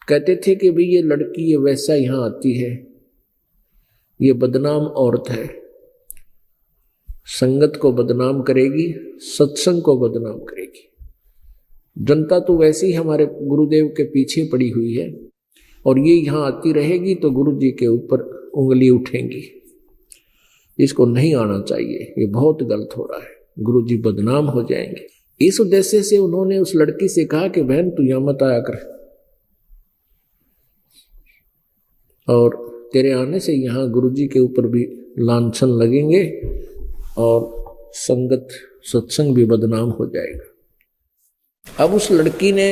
कहते थे कि भाई ये लड़की ये वैसा यहाँ आती है, ये बदनाम औरत है, संगत को बदनाम करेगी, सत्संग को बदनाम करेगी। जनता तो वैसे ही हमारे गुरुदेव के पीछे पड़ी हुई है और ये यहाँ आती रहेगी तो गुरु जी के ऊपर उंगली उठेंगी। इसको नहीं आना चाहिए, ये बहुत गलत हो रहा है, गुरु जी बदनाम हो जाएंगे। इस उद्देश्य से उन्होंने उस लड़की से कहा कि बहन तू यहाँ मत आया कर, और तेरे आने से यहाँ गुरु जी के ऊपर भी लांछन लगेंगे और संगत सत्संग भी बदनाम हो जाएगा। अब उस लड़की ने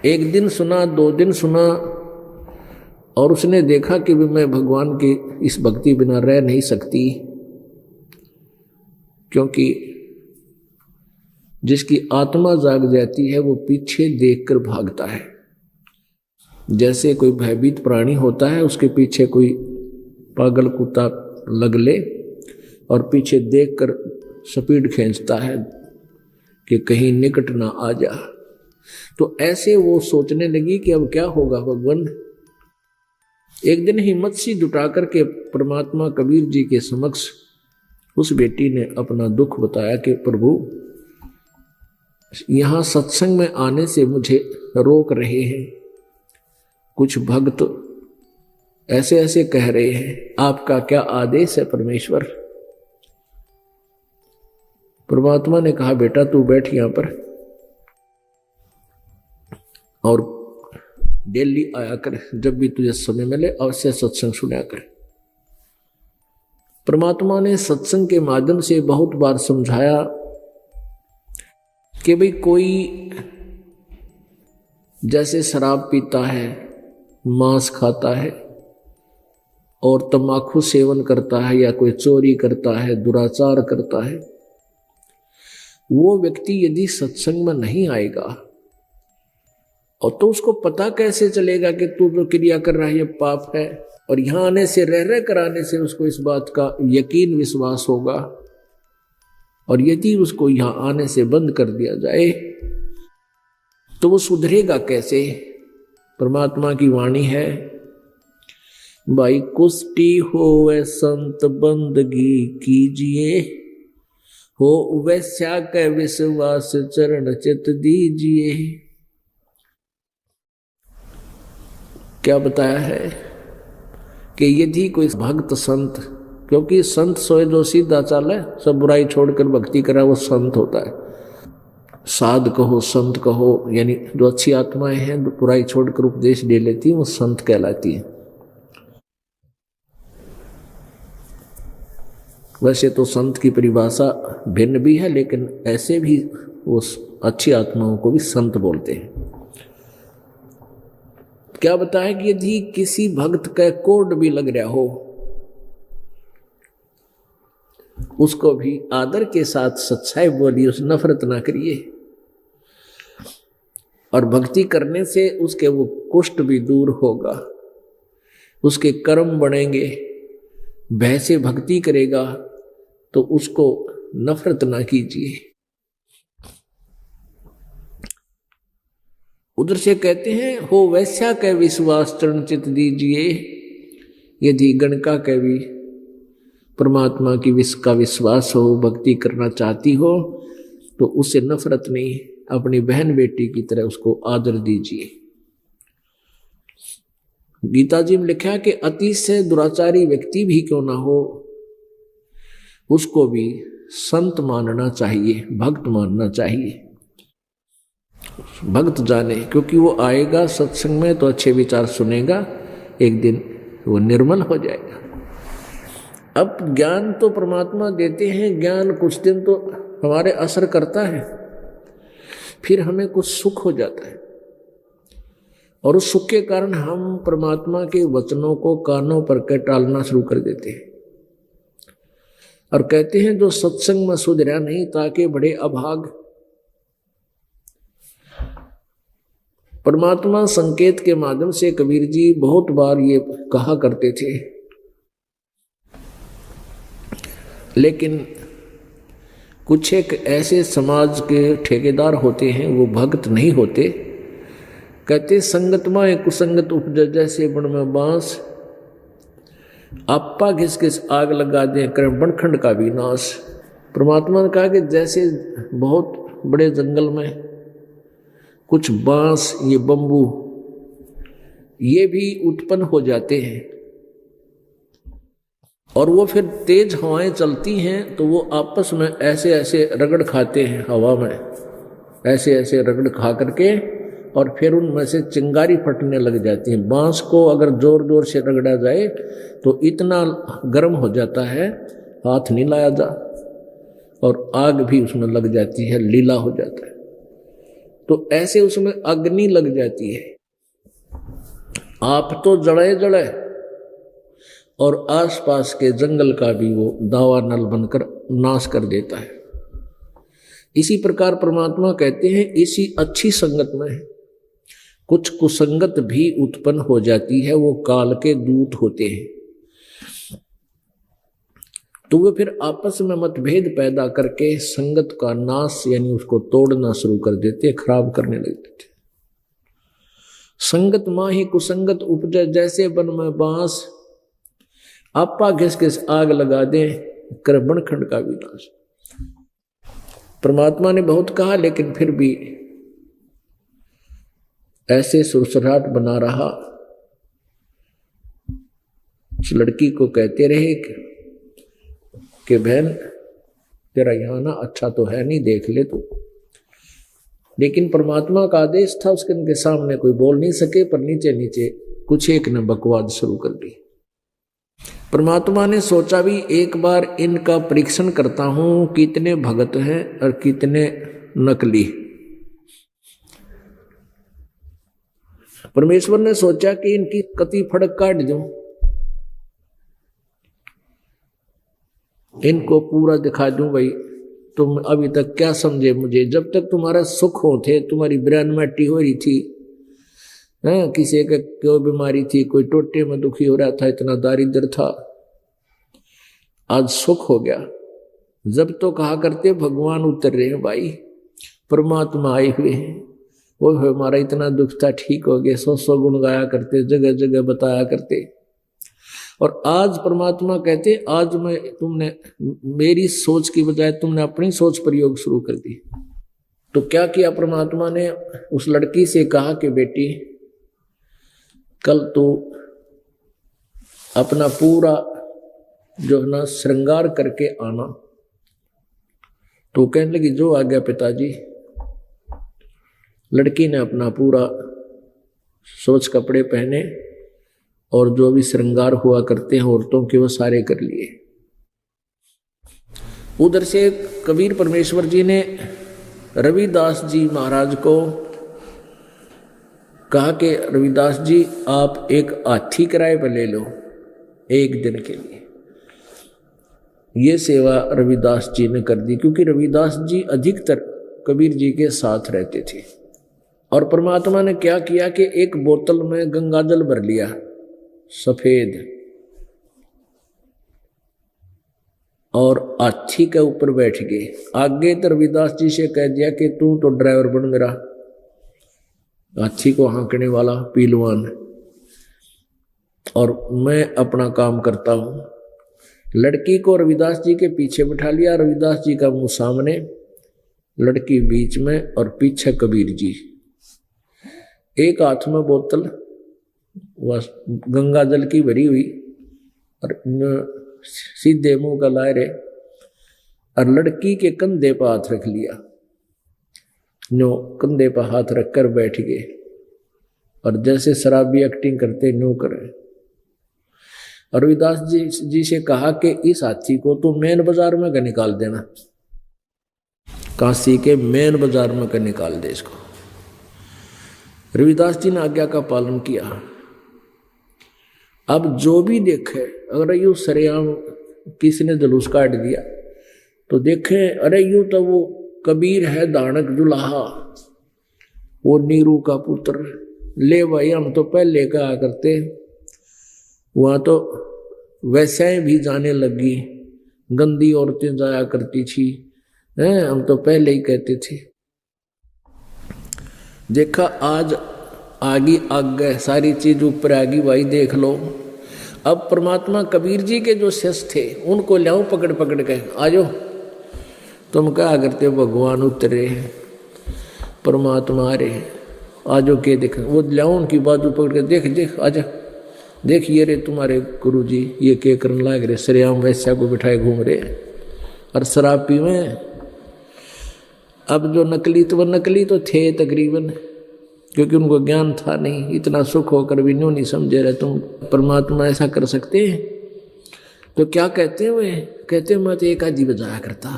एक दिन सुना, 2 दिन सुना, और उसने देखा कि मैं भगवान की इस भक्ति बिना रह नहीं सकती, क्योंकि जिसकी आत्मा जाग जाती है वो पीछे देखकर भागता है। जैसे कोई भयभीत प्राणी होता है, उसके पीछे कोई पागल कुत्ता लग ले और पीछे देखकर स्पीड खींचता है कि कहीं निकट ना आ जा। तो ऐसे वो सोचने लगी कि अब क्या होगा भगवान। एक दिन हिम्मत सी जुटा करके परमात्मा कबीर जी के समक्ष उस बेटी ने अपना दुख बताया कि प्रभु यहाँ सत्संग में आने से मुझे रोक रहे हैं, कुछ भक्त ऐसे ऐसे कह रहे हैं, आपका क्या आदेश है परमेश्वर। परमात्मा ने कहा बेटा तू बैठ यहां पर और डेली आया कर, जब भी तुझे समय मिले अवश्य सत्संग सुना कर। परमात्मा ने सत्संग के माध्यम से बहुत बार समझाया कि भाई कोई जैसे शराब पीता है, मांस खाता है और तंबाकू सेवन करता है, या कोई चोरी करता है, दुराचार करता है, वो व्यक्ति यदि सत्संग में नहीं आएगा और तो उसको पता कैसे चलेगा कि तू जो क्रिया कर रहा है ये पाप है। और यहां आने से रह कराने से उसको इस बात का यकीन विश्वास होगा, और यदि उसको यहां आने से बंद कर दिया जाए तो वो सुधरेगा कैसे। परमात्मा की वाणी है, भाई कुष्टि होवे संत बंदगी कीजिए, हो वैश्या के विश्वास चरण चित दीजिए। क्या बताया है कि यदि कोई भक्त संत, क्योंकि संत सोए जो सीधा चाले, सब बुराई छोड़कर भक्ति करा, वो संत होता है। साध कहो संत कहो, यानी जो अच्छी आत्माएं हैं, बुराई छोड़कर उपदेश दे लेती है, वो संत कहलाती है। वैसे तो संत की परिभाषा भिन्न भी है, लेकिन ऐसे भी वो अच्छी आत्माओं को भी संत बोलते हैं। क्या बताया कि यदि किसी भक्त का कोड भी लग रहा हो, उसको भी आदर के साथ सच्चाई बोलिए, उस नफरत ना करिए, और भक्ति करने से उसके वो कुष्ठ भी दूर होगा, उसके कर्म बढ़ेंगे। भय से भक्ति करेगा तो उसको नफरत ना कीजिए। उधर से कहते हैं, हो वैश्या के विश्वास चरण चित दीजिए। यदि गणका के भी परमात्मा की का विश्वास हो, भक्ति करना चाहती हो, तो उससे नफरत नहीं, अपनी बहन बेटी की तरह उसको आदर दीजिए। गीता जी में लिखा कि अति से दुराचारी व्यक्ति भी क्यों ना हो, उसको भी संत मानना चाहिए, भक्त मानना चाहिए। भक्त जाने, क्योंकि वो आएगा सत्संग में तो अच्छे विचार सुनेगा, एक दिन वो निर्मल हो जाएगा। अब ज्ञान तो परमात्मा देते हैं, ज्ञान कुछ दिन तो हमारे असर करता है, फिर हमें कुछ सुख हो जाता है, और उस सुख के कारण हम परमात्मा के वचनों को कानों पर के टालना शुरू कर देते हैं, और कहते हैं जो सत्संग में सुधरा नहीं ताकि बड़े अभाग। परमात्मा संकेत के माध्यम से कबीर जी बहुत बार ये कहा करते थे, लेकिन कुछ एक ऐसे समाज के ठेकेदार होते हैं, वो भक्त नहीं होते, कहते संगत माहे कुसंगत उपजे जैसे बन में बांस, आपा घिस घिस आग लगा दे कर बनखंड का भी नाश। परमात्मा ने कहा कि जैसे बहुत बड़े जंगल में कुछ बांस, ये बंबू, ये भी उत्पन्न हो जाते हैं और वो फिर तेज हवाएं चलती हैं तो वो आपस में ऐसे ऐसे रगड़ खाते हैं, हवा में ऐसे ऐसे रगड़ खा करके और फिर उनमें से चिंगारी फटने लग जाती है। बांस को अगर जोर जोर से रगड़ा जाए तो इतना गर्म हो जाता है, हाथ नहीं लाया जा, और आग भी उसमें लग जाती है, लीला हो जाता है। तो ऐसे उसमें अग्नि लग जाती है, आप तो जड़े जड़े और आसपास के जंगल का भी वो दावा नल बनकर नाश कर देता है। इसी प्रकार परमात्मा कहते हैं इसी अच्छी संगत में कुछ कुसंगत भी उत्पन्न हो जाती है, वो काल के दूत होते हैं। तो वे फिर आपस में मतभेद पैदा करके संगत का नाश यानी उसको तोड़ना शुरू कर देते, खराब करने लग देते। संगत माही कुसंगत उपजे जैसे बन में बांस, आपा घिस घिस आग लगा दे कर बनखंड का विनाश। परमात्मा ने बहुत कहा लेकिन फिर भी ऐसे सुरसराहट बना रहा। उस लड़की को कहते रहे कि बहन तेरा यहाँ ना अच्छा तो है नहीं, देख ले तू। लेकिन परमात्मा का आदेश था, उसके उनके सामने कोई बोल नहीं सके, पर नीचे नीचे कुछ एक ने बकवाद शुरू कर दी। परमात्मा ने सोचा भी एक बार इनका परीक्षण करता हूं, कितने भगत हैं और कितने नकली। परमेश्वर ने सोचा कि इनकी कति फड़क काट दूं, इनको पूरा दिखा दूं। भाई तुम अभी तक क्या समझे मुझे, जब तक तुम्हारा सुख हो थे, तुम्हारी ब्रेन मैटी हो रही थी, किसी का कोई बीमारी थी, कोई टोटे में दुखी हो रहा था, इतना दारिद्र था, आज सुख हो गया। जब तो कहा करते भगवान उतर रहे हैं, भाई परमात्मा आए हुए हैं, वो हमारा इतना दुख था ठीक हो गया, 100 गुण गाया करते, जगह जगह बताया करते। और आज परमात्मा कहते आज मैं तुमने मेरी सोच की बजाय तुमने अपनी सोच प्रयोग शुरू कर दी। तो क्या किया परमात्मा ने, उस लड़की से कहा कि बेटी कल तो अपना पूरा जो है ना श्रृंगार करके आना। तो कहने लगी जो आ गया पिताजी। लड़की ने अपना पूरा सोच कपड़े पहने और जो भी श्रृंगार हुआ करते हैं औरतों के वो सारे कर लिए। उधर से कबीर परमेश्वर जी ने रविदास जी महाराज को कहा कि रविदास जी आप एक हाथी किराए पर ले लो एक दिन के लिए। ये सेवा रविदास जी ने कर दी, क्योंकि रविदास जी अधिकतर कबीर जी के साथ रहते थे। और परमात्मा ने क्या किया कि एक बोतल में गंगाजल भर लिया सफेद, और हाथी के ऊपर बैठ गए। आगे तो रविदास जी से कह दिया कि तू तो ड्राइवर बन मेरा, हाथी को हाँकने वाला पीलवान, और मैं अपना काम करता हूं। लड़की को रविदास जी के पीछे बिठा लिया, रविदास जी का मुंह सामने, लड़की बीच में और पीछे कबीर जी। एक हाथ में बोतल वह गंगा जल की भरी हुई और सीधे मुंह का लाए रहे, और लड़की के कंधे पर हाथ रख लिया। नो कंधे पर हाथ रखकर बैठ गए और जैसे शराबी एक्टिंग करते नो करे। और रविदास जी से कहा कि इस हाथी को तो मेन बाजार में का निकाल देना, काशी के मेन बाजार में का निकाल दे इसको। रविदास जी ने आज्ञा का पालन किया। अब जो भी देखे, अगर यूं सरेआम किसी ने जुलूस काट दिया तो देखे अरे यूं तो वो कबीर है दानक जुलाहा, वो नीरू का पुत्र, ले भाई हम तो पहले कहा करते, वहां तो वैसे भी जाने लगी, गंदी औरतें जाया करती थी, हम तो पहले ही कहते थे। देखा आज आगे आगे सारी चीज ऊपर आ गई भाई देख लो। अब परमात्मा कबीर जी के जो शिष्य थे उनको लाओ पकड़ पकड़ के, आजो तुम क्या करते हो, भगवान उतरे परमात्मा आ रहे, आजो के देख। वो लाओ उनकी बाजू पकड़ के, देख देख आजा, देख ये रे तुम्हारे गुरु जी ये के करने लग रहे, श्रेयाम वैश्या को बिठाए घूम रहे और शराब पीवे। अब जो नकली तो वो नकली तो थे तकरीबन, क्योंकि उनको ज्ञान था नहीं, इतना सुख होकर भी नहीं समझे रहे तुम परमात्मा ऐसा कर सकते हैं। तो क्या कहते हैं वे, कहते हैं मैं तो एक आधी बजाया करता।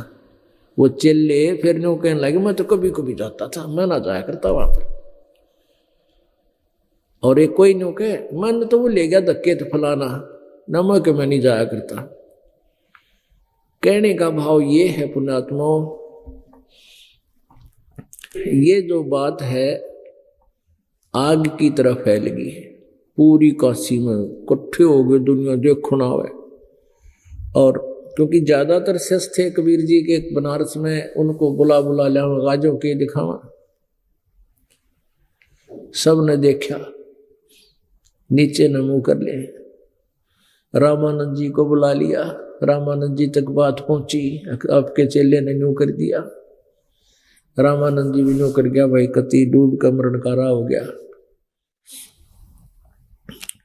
वो चेले फिर न्यू कहने लगे मैं तो कभी कभी जाता था, मैं ना जाया करता वहां पर। और एक कोई न्यू कहे मन तो वो ले गया धक्के तो फलाना न, मैं नहीं जाया करता। कहने का भाव ये है पुण्यात्माओं, ये जो बात है आग की तरह फैल गई है पूरी काशी में, इकट्ठे हो गए दुनिया देखो ना है। और क्योंकि ज्यादातर शिष्य थे कबीर जी के बनारस में, उनको बुला बुला लिया गाजों के दिखावा, सब ने देखा नीचे न मुंह कर ले। रामानंद जी को बुला लिया, रामानंद जी तक बात पहुंची, आपके चेले ने न्यू कर दिया। रामानंद जी भी न्यू कर गया, भाई कति डूब का मरण कारा हो गया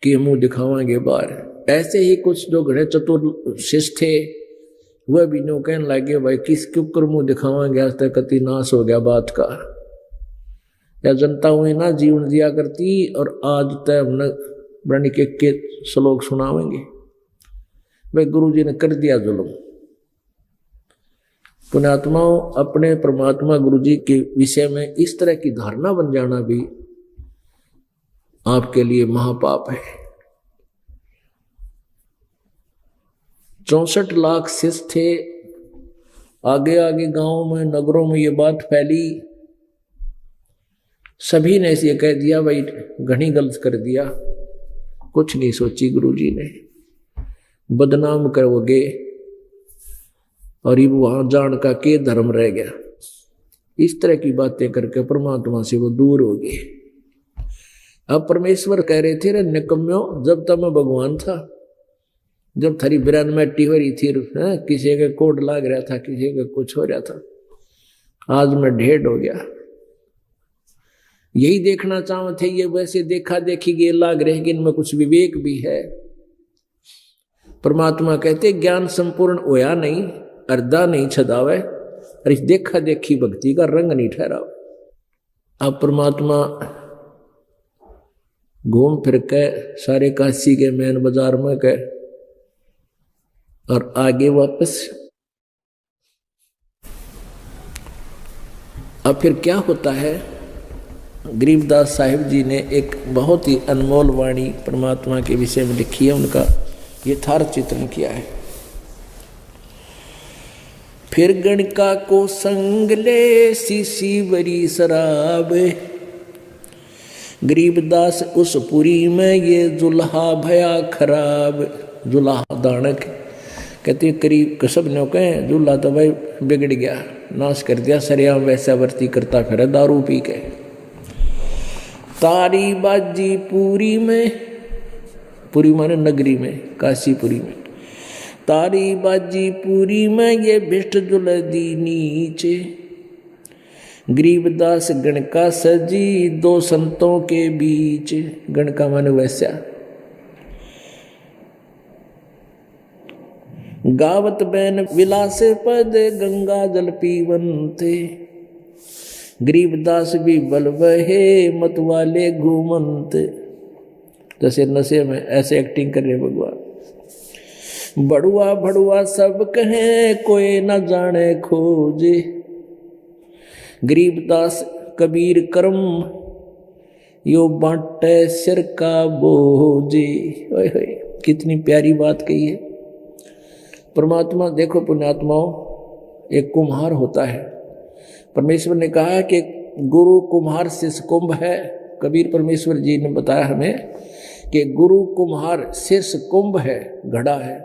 कि मुंह दिखावांगे बाहर। ऐसे ही कुछ जो घड़े चतुर शिष्य थे वह भी न्यू कहने लगे भाई किस क्यों कर मुंह दिखावांगे, आज तक कति नाश हो गया बात का। या जनता हुई ना जीवन दिया करती और आज तक हमने ब्रणी के श्लोक सुनावेंगे। भाई गुरु जी ने कर दिया जुल्म। पुण्यात्माओं अपने परमात्मा गुरु जी के विषय में इस तरह की धारणा बन जाना भी आपके लिए महापाप है। 64 लाख शिष्य थे, आगे आगे गांवों में नगरों में ये बात फैली, सभी ने इसे कह दिया भाई घनी गलत कर दिया, कुछ नहीं सोची गुरु जी ने, बदनाम करोगे और ये वहां जान का के धर्म रह गया। इस तरह की बातें करके परमात्मा से वो दूर हो गए। अब परमेश्वर कह रहे थे रे निकम्यो, जब तक मैं भगवान था, जब थारी बिरान मैटी हो रही थी, किसी का कोड लाग रहा था, किसी का कुछ हो रहा था, आज मैं ढेर हो गया। यही देखना चाहते थे, ये वैसे देखा देखी ये लाग रहे कि इनमें कुछ विवेक भी है। परमात्मा कहते ज्ञान संपूर्ण होया नहीं, अर्धा नहीं छदावे, और इस देखा देखी भक्ति का रंग नहीं ठहरावे। अब परमात्मा घूम फिर के सारे काशी के मेन बाजार में गए और आगे वापस। अब फिर क्या होता है, गरीबदास साहिब जी ने एक बहुत ही अनमोल वाणी परमात्मा के विषय में लिखी है, उनका यथार्थ चित्रण किया है। फिर गणिका को संग ले सीसी बरी शराब, गरीबदास उस पुरी में ये जुल्हा भया खराब। जुल्हा दानक कहते करीब कसब ने कहें जुल्हा तो भाई बिगड़ गया, नाश कर दिया, सरेआम वैसा वर्ती करता फिर दारू पी के। तारी बाजी पूरी में, पूरी माने नगरी में, काशीपुरी में, तारी बाजी पूरी में ये भिष्ट जुलदी नीचे। गरीबदास गणका सजी दो संतों के बीच। गणका माने वैश्या। गावत बैन विलास पद गंगा जल पीवंते। गरीबदास भी बल बहे मत वाले घूमंत। जैसे नशे में ऐसे एक्टिंग कर रहे भगवान। बड़ुआ भड़ुआ सब कहें कोई न जाने खोजे। गरीबदास कबीर कर्म यो बांटे सिर का बोझे। ओए होए कितनी प्यारी बात कही है परमात्मा। देखो पुण्यात्माओं, एक कुम्हार होता है, परमेश्वर ने कहा है कि गुरु कुम्हार शिष्य कुंभ है। कबीर परमेश्वर जी ने बताया हमें कि गुरु कुम्हार शिष्य कुंभ है, घड़ा है,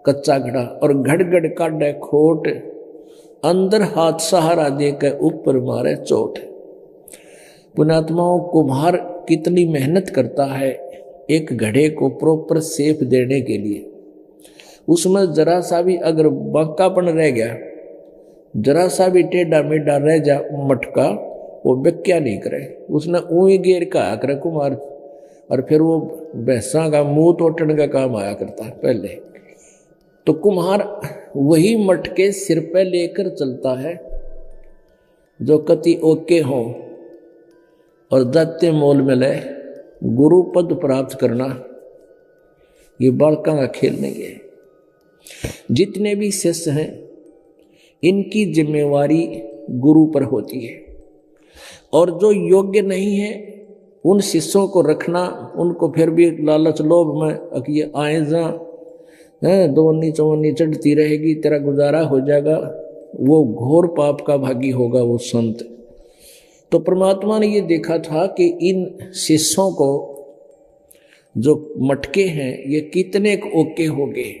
कच्चा घड़ा, और घड़ घड़ काटे खोट, अंदर हाथ सहारा देकर ऊपर मारे चोट। पुण्यात्माओं, कुम्हार कितनी मेहनत करता है एक घड़े को प्रॉपर शेप देने के लिए। उसमें जरा सा भी अगर बांकापन रह गया, जरा सा भी टेढ़ा मेढ़ा रह जा मटका, वो व्याख्या नहीं करे, उसने ऊई गेर का आकर कुमार, और फिर वो भैंसा का मुंह तोड़ने का काम आया करता है पहले। तो कुम्हार वही मटके सिर पे लेकर चलता है जो कति ओके हो, और दत्ते मोल मिले गुरु पद प्राप्त करना, ये बालका का खेल नहीं है। जितने भी शिष्य हैं इनकी जिम्मेवारी गुरु पर होती है, और जो योग्य नहीं है उन शिष्यों को रखना, उनको फिर भी लालच लोभ में ये आए जा दोवनी चौवनी चढ़ती रहेगी, तेरा गुजारा हो जाएगा, वो घोर पाप का भागी होगा वो संत। तो परमात्मा ने ये देखा था कि इन शिष्यों को जो मटके हैं ये कितने ओके हो गए,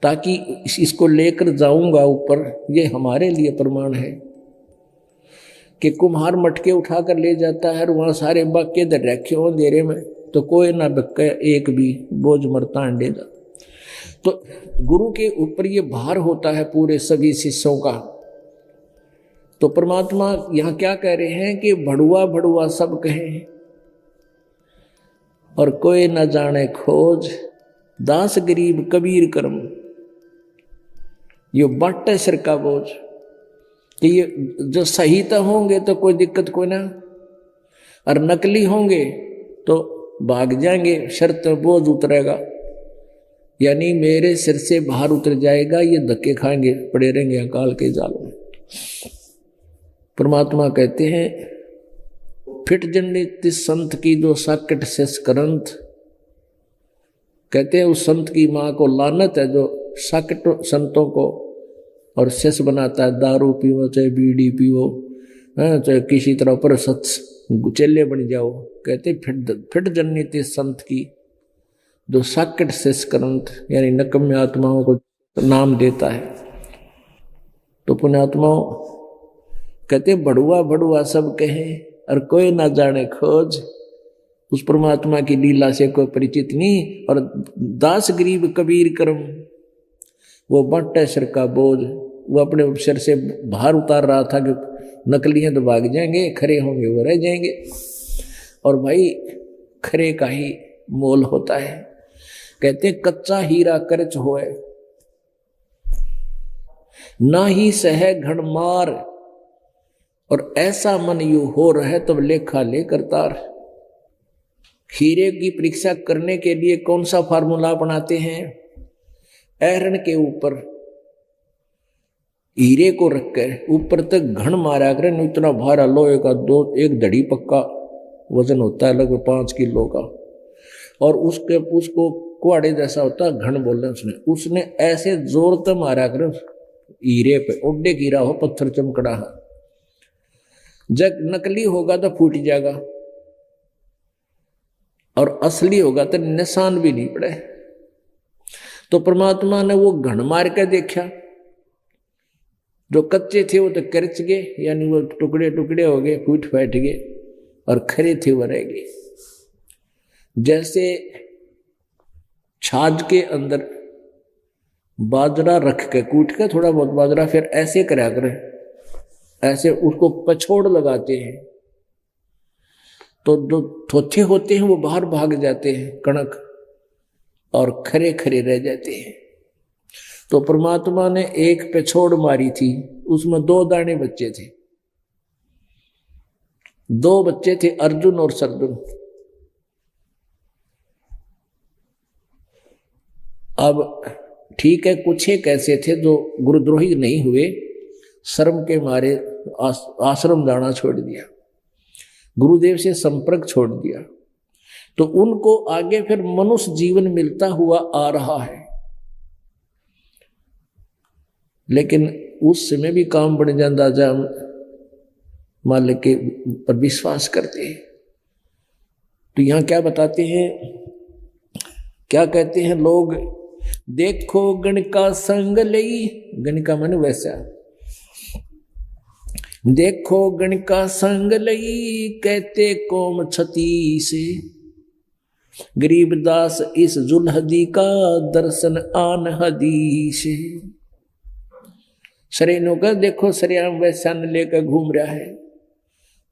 ताकि इसको लेकर जाऊंगा ऊपर, ये हमारे लिए प्रमाण है कि कुम्हार मटके उठाकर ले जाता है और वहां सारे बाके दर रखे हो अंधेरे में, तो कोई ना बक्का एक भी बोझ मरता अंडेगा। तो गुरु के ऊपर ये भार होता है पूरे सभी शिष्यों का। तो परमात्मा यहाँ क्या कह रहे हैं कि भड़ुआ भड़ुआ सब कहें और कोई न जाने खोज, दास गरीब कबीर कर्म, ये बाटे सिर का बोझ। कि ये जो सही तो होंगे तो कोई दिक्कत कोई ना, और नकली होंगे तो भाग जाएंगे, शर्त बोझ उतरेगा, यानी मेरे सिर से बाहर उतर जाएगा, ये धक्के खाएंगे, पड़े रहेंगे अकाल के जाल में। परमात्मा कहते हैं फिट जनित संत की जो साकट शेष करंत, कहते हैं उस संत की माँ को लानत है जो साकट संतों को और शेष बनाता है। दारू पीवो चाहे बीड़ी पीवो, चाहे किसी तरह पर सत्स चेले बन जाओ, कहते फिट जनित संत की जो साकट शेष करंत, यानी नकम्य आत्माओं को नाम देता है। तो पुण्यात्माओं कहते बड़ुआ बड़ुआ सब कहे और कोई ना जाने खोज, उस परमात्मा की लीला से कोई परिचित नहीं। और दास गरीब कबीर कर्म, वो बांटे सिर का बोझ, वो अपने सिर से बाहर उतार रहा था कि नकली हैं तो भाग जाएंगे, खरे होंगे वो रह जाएंगे। और भाई खरे का ही मोल होता है। कहते कच्चा हीरा करच होए ना ही सह घण मार, और ऐसा मन यू हो रहे तब लेखा लेकर तार। हीरे की परीक्षा करने के लिए कौन सा फार्मूला बनाते हैं? ऐरन के ऊपर हीरे को रखकर ऊपर तक घण मारा करें, इतना भारा लोहे का एक धड़ी पक्का वजन होता है लगभग 5 किलो का, और उसको कुआड़े जैसा होता है घण बोल रहे उसने ऐसे जोर से मारा कर हीरे पे, ओडे हीरा हो पत्थर चमकड़ा है। जब नकली होगा तो फूट जाएगा और असली होगा तो निशान भी नहीं पड़े। तो परमात्मा ने वो घण मार के देखा, जो कच्चे थे वो तो करच गए, यानी वो टुकड़े टुकड़े हो गए, फूट फैट गए, और खरे थे वो रह गए। जैसे छाछ के अंदर बाजरा रख के कूट के थोड़ा बहुत बाजरा, फिर ऐसे करा कर ऐसे उसको पछोड़ लगाते हैं, तो जो थोथे होते हैं वो बाहर भाग जाते हैं कणक, और खरे खरे रह जाते हैं। तो परमात्मा ने एक पछोड़ मारी थी, उसमें 2 दाने बच्चे थे, 2 बच्चे थे अर्जुन और सरजुन। अब ठीक है, कुछ एक ऐसे थे जो गुरुद्रोही नहीं हुए, शर्म के मारे आश्रम जाना छोड़ दिया, गुरुदेव से संपर्क छोड़ दिया, तो उनको आगे फिर मनुष्य जीवन मिलता हुआ आ रहा है। लेकिन उस समय भी काम बढ़ जाता जब मालिक के पर विश्वास करते हैं। तो यहां क्या बताते हैं, क्या कहते हैं लोग, देखो गण का संग लई, गण का मन वैसा देखो गण का संग लई कहते कोम छती से, गरीबदास इस जुलहदी का दर्शन आन हदीस। सरेनों का देखो सरेआम वैसा न लेकर घूम रहा है,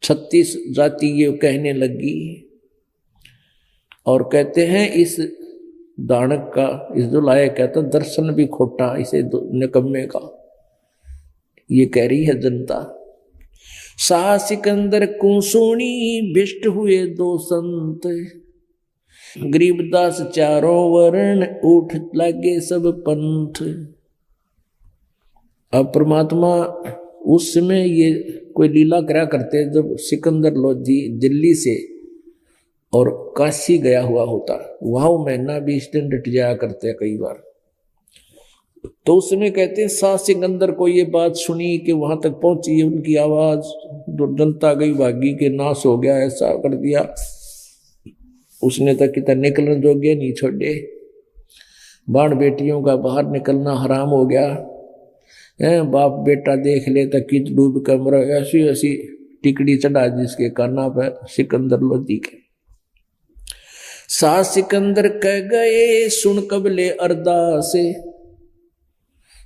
36 जाति ये कहने लगी। और कहते हैं इस दानक का, इस दुलाए कहता दर्शन भी खोटा इसे निकम्मे का, ये कह रही है जनता। शाह सिकंदर को सोनी भिष्ट हुए 2 संत, गरीबदास चारों वर्ण उठ लगे सब पंथ। अब परमात्मा उस समय ये कोई लीला करा करते जब सिकंदर लोधी दिल्ली से और काशी गया हुआ होता, वहां महीना 20 दिन डट जाया करते कई बार। तो उस समय कहते हैं शाह सिकंदर को ये बात सुनी कि वहां तक पहुंची उनकी आवाज, जनता गई भागी के नाश हो गया, ऐसा कर दिया उसने, तक कितना निकलने जोगे नहीं छोड़े। बाण बेटियों का बाहर निकलना हराम हो गया है, बाप बेटा देख ले तक कित डूब कर मर, ऐसी ऐसी टिकड़ी चढ़ा जिसके काना पर सिकंदर लोधी के। शाह सिकंदर कह गए सुन कबले अरदास,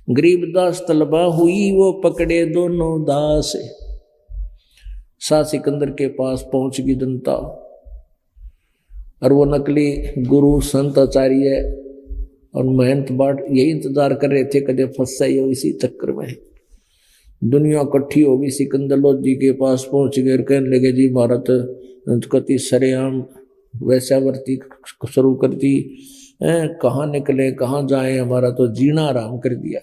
गरीबदास तलबा हुई वो पकड़े दोनों दास। शाह सिकंदर के पास पहुंच गई जनता, और वो नकली गुरु संत आचार्य और महंत बाट यही इंतजार कर रहे थे कदे फंस हो। इसी चक्कर में दुनिया इकट्ठी होगी, सिकंदर लोधी के पास पहुंच गए, कहने लगे जी भारत कति सरेआम वैश्यावर्ती शुरू कर दी, कहाँ निकले कहाँ जाए, हमारा तो जीना आराम कर दिया।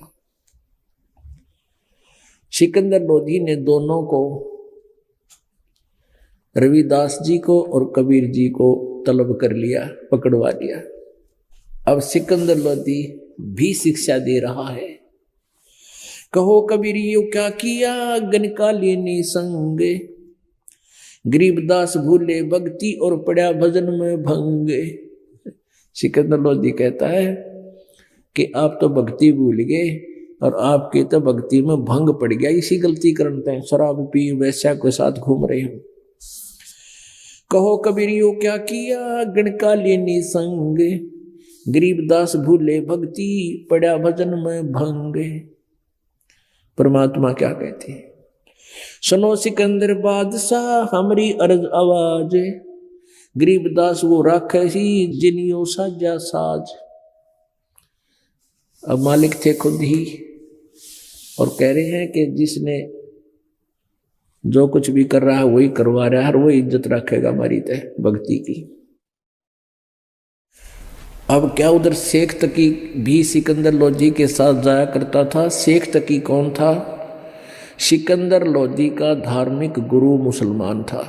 सिकंदर लोधी ने दोनों को, रविदास जी को और कबीर जी को तलब कर लिया, पकड़वा लिया। अब सिकंदर लोधी भी शिक्षा दे रहा है। कहो कबीर यू क्या किया गन का लेनी संग, गरीबदास भूले भक्ति और पड़ा भजन में भंग। सिकंदर लोधी कहता है कि आप तो भक्ति भूल गए और आपके तो भक्ति में भंग पड़ गया, इसी गलती करते हैं, शराब पी वैश्या के साथ घूम रहे हैं। कहो कबीर यू क्या किया गण का लेनी संग, गरीबदास भूले भक्ति पड़ा भजन में भंग। परमात्मा क्या कहते हैं, सुनो सिकंदर बादशाह हमारी अर्ज आवाज, गरीबदास वो राखे ही जिनियो साजा साज। अब मालिक थे खुद ही और कह रहे हैं कि जिसने जो कुछ भी कर रहा है वही करवा रहा है और वही इज्जत रखेगा हमारी तय भक्ति की। अब क्या उधर शेख तकी भी सिकंदर लोधी के साथ जाया करता था। शेख तकी कौन था? सिकंदर लोधी का धार्मिक गुरु मुसलमान था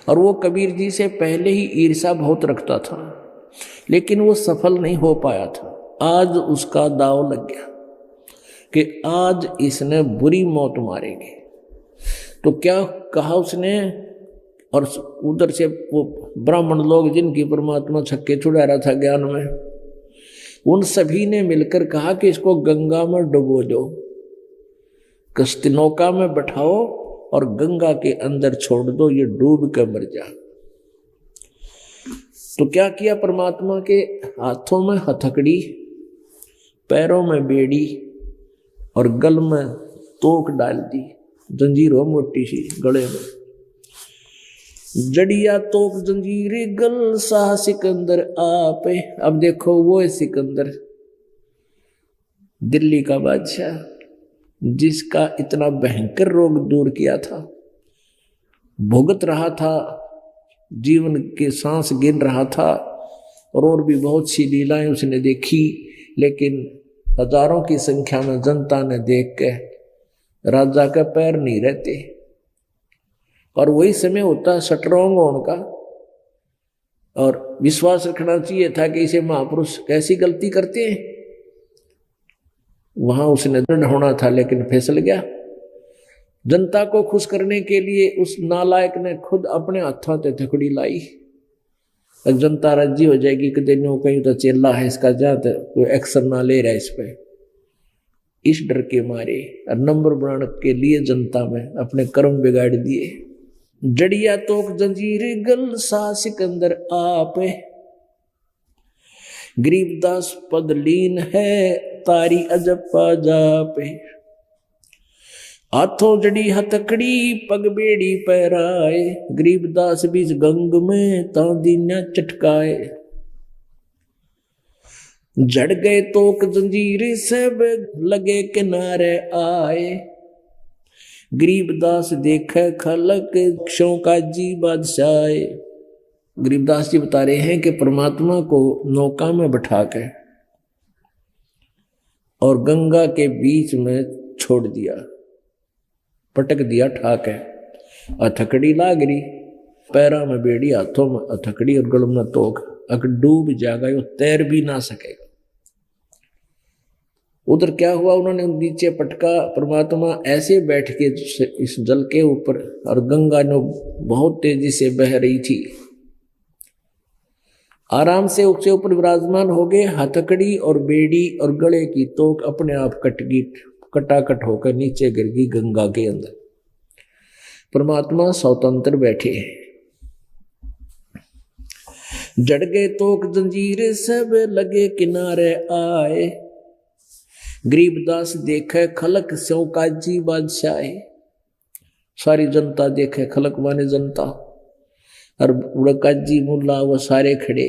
और वो कबीर जी से पहले ही ईर्ष्या बहुत रखता था, लेकिन वो सफल नहीं हो पाया था। आज उसका दाव लग गया कि आज इसने बुरी मौत मारेंगे। तो क्या कहा उसने, और उधर से वो ब्राह्मण लोग जिनकी परमात्मा छक्के छुड़ा रहा था ज्ञान में, उन सभी ने मिलकर कहा कि इसको गंगा में डुबो दो, कश्ती नौका में बैठाओ और गंगा के अंदर छोड़ दो, ये डूब कर मर जा। तो क्या किया परमात्मा के, हाथों में हथकड़ी, पैरों में बेड़ी और गल में तोक डाल दी, जंजीर हो मोटी सी गले में, जड़िया तोक जंजीर गल शाह सिकंदर आपे। अब देखो वो है सिकंदर, दिल्ली का बादशाह, जिसका इतना भयंकर रोग दूर किया था, भुगत रहा था, जीवन के सांस गिन रहा था और भी बहुत सी लीलाएं उसने देखी, लेकिन हजारों की संख्या में जनता ने देख के राजा का पैर नहीं रहते। और वही समय होता स्ट्रॉन्ग होने का और विश्वास रखना चाहिए था कि इसे महापुरुष कैसी गलती करते हैं। वहां उसने दंड होना था लेकिन फिसल गया। जनता को खुश करने के लिए उस नालायक ने खुद अपने हाथों से थकड़ी लाई। जनता राजी हो जाएगी कि दिन कहीं तो चेला है इसका, जाते कोई एक्शन ना ले रहा है इस पे। इस डर के मारे और नंबर बनाने के लिए जनता में अपने कर्म बिगाड़ दिए। जड़िया तोक जंजीर गल सा सिकंदर आप, गरीबदास पद लीन है तारी अजब जापे। हाथों जड़ी हथकड़ी पग बेड़ी पैराए, गरीबदास बीच गंग में तांदीन्या चटकाए। जड़ गए तोक जंजीर सब लगे किनारे आए, गरीबदास देखे खलक क्षों का जी बादशाह। गरीबदास जी बता रहे हैं कि परमात्मा को नौका में बैठा के और गंगा के बीच में छोड़ दिया, पटक दिया ठाके। हथकड़ी लाग रही, पैरा में बेड़ी, हाथों में हथकड़ी और गल में तोक। अगर डूब जाएगा वो तैर भी ना सकेगा। उधर क्या हुआ, उन्होंने नीचे पटका, परमात्मा ऐसे बैठ के इस जल के ऊपर, और गंगा ने बहुत तेजी से बह रही थी, आराम से उसके ऊपर विराजमान हो गए। हथकड़ी और बेड़ी और गले की तोक अपने आप कटाकट होकर नीचे गिर गई गंगा के अंदर। परमात्मा स्वतंत्र बैठे हैं। जड़ गए तोक जंजीर सब लगे किनारे आए, गरीबदास देखे खलक स्यों काजी बादशाह। सारी जनता देखे, खलक माने जनता, और काजी मुल्ला वो सारे खड़े,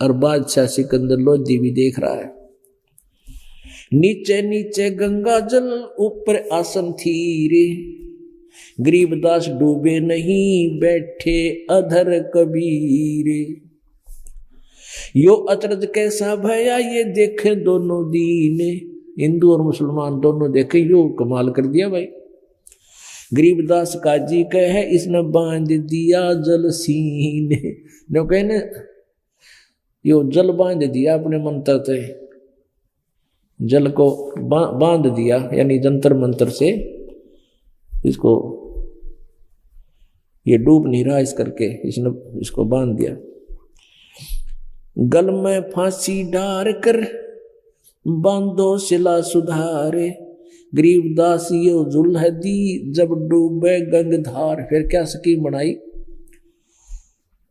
और बादशाह सिकंदर लोधी भी देख रहा है। नीचे नीचे गंगा जल ऊपर आसन थी रे, गरीबदास डूबे नहीं बैठे अधर कबीर। यो अचरज कैसा भया ये देखे दोनों दीन, हिंदू और मुसलमान दोनों देखे, यो कमाल कर दिया भाई। गरीबदास काजी कहे इसने बांध दिया जल सीने, जो कहने यो जल बांध दिया अपने मंत्र से, जल को बांध दिया, यानी जंतर मंत्र से इसको, ये डूब नहीं रहा इस करके इसने इसको बांध दिया। गल में फांसी डार कर बांधो शिला सुधारे, गरीबदास यो जुल्हदी जब डूबे गंगधार। फिर क्या स्कीम बनाई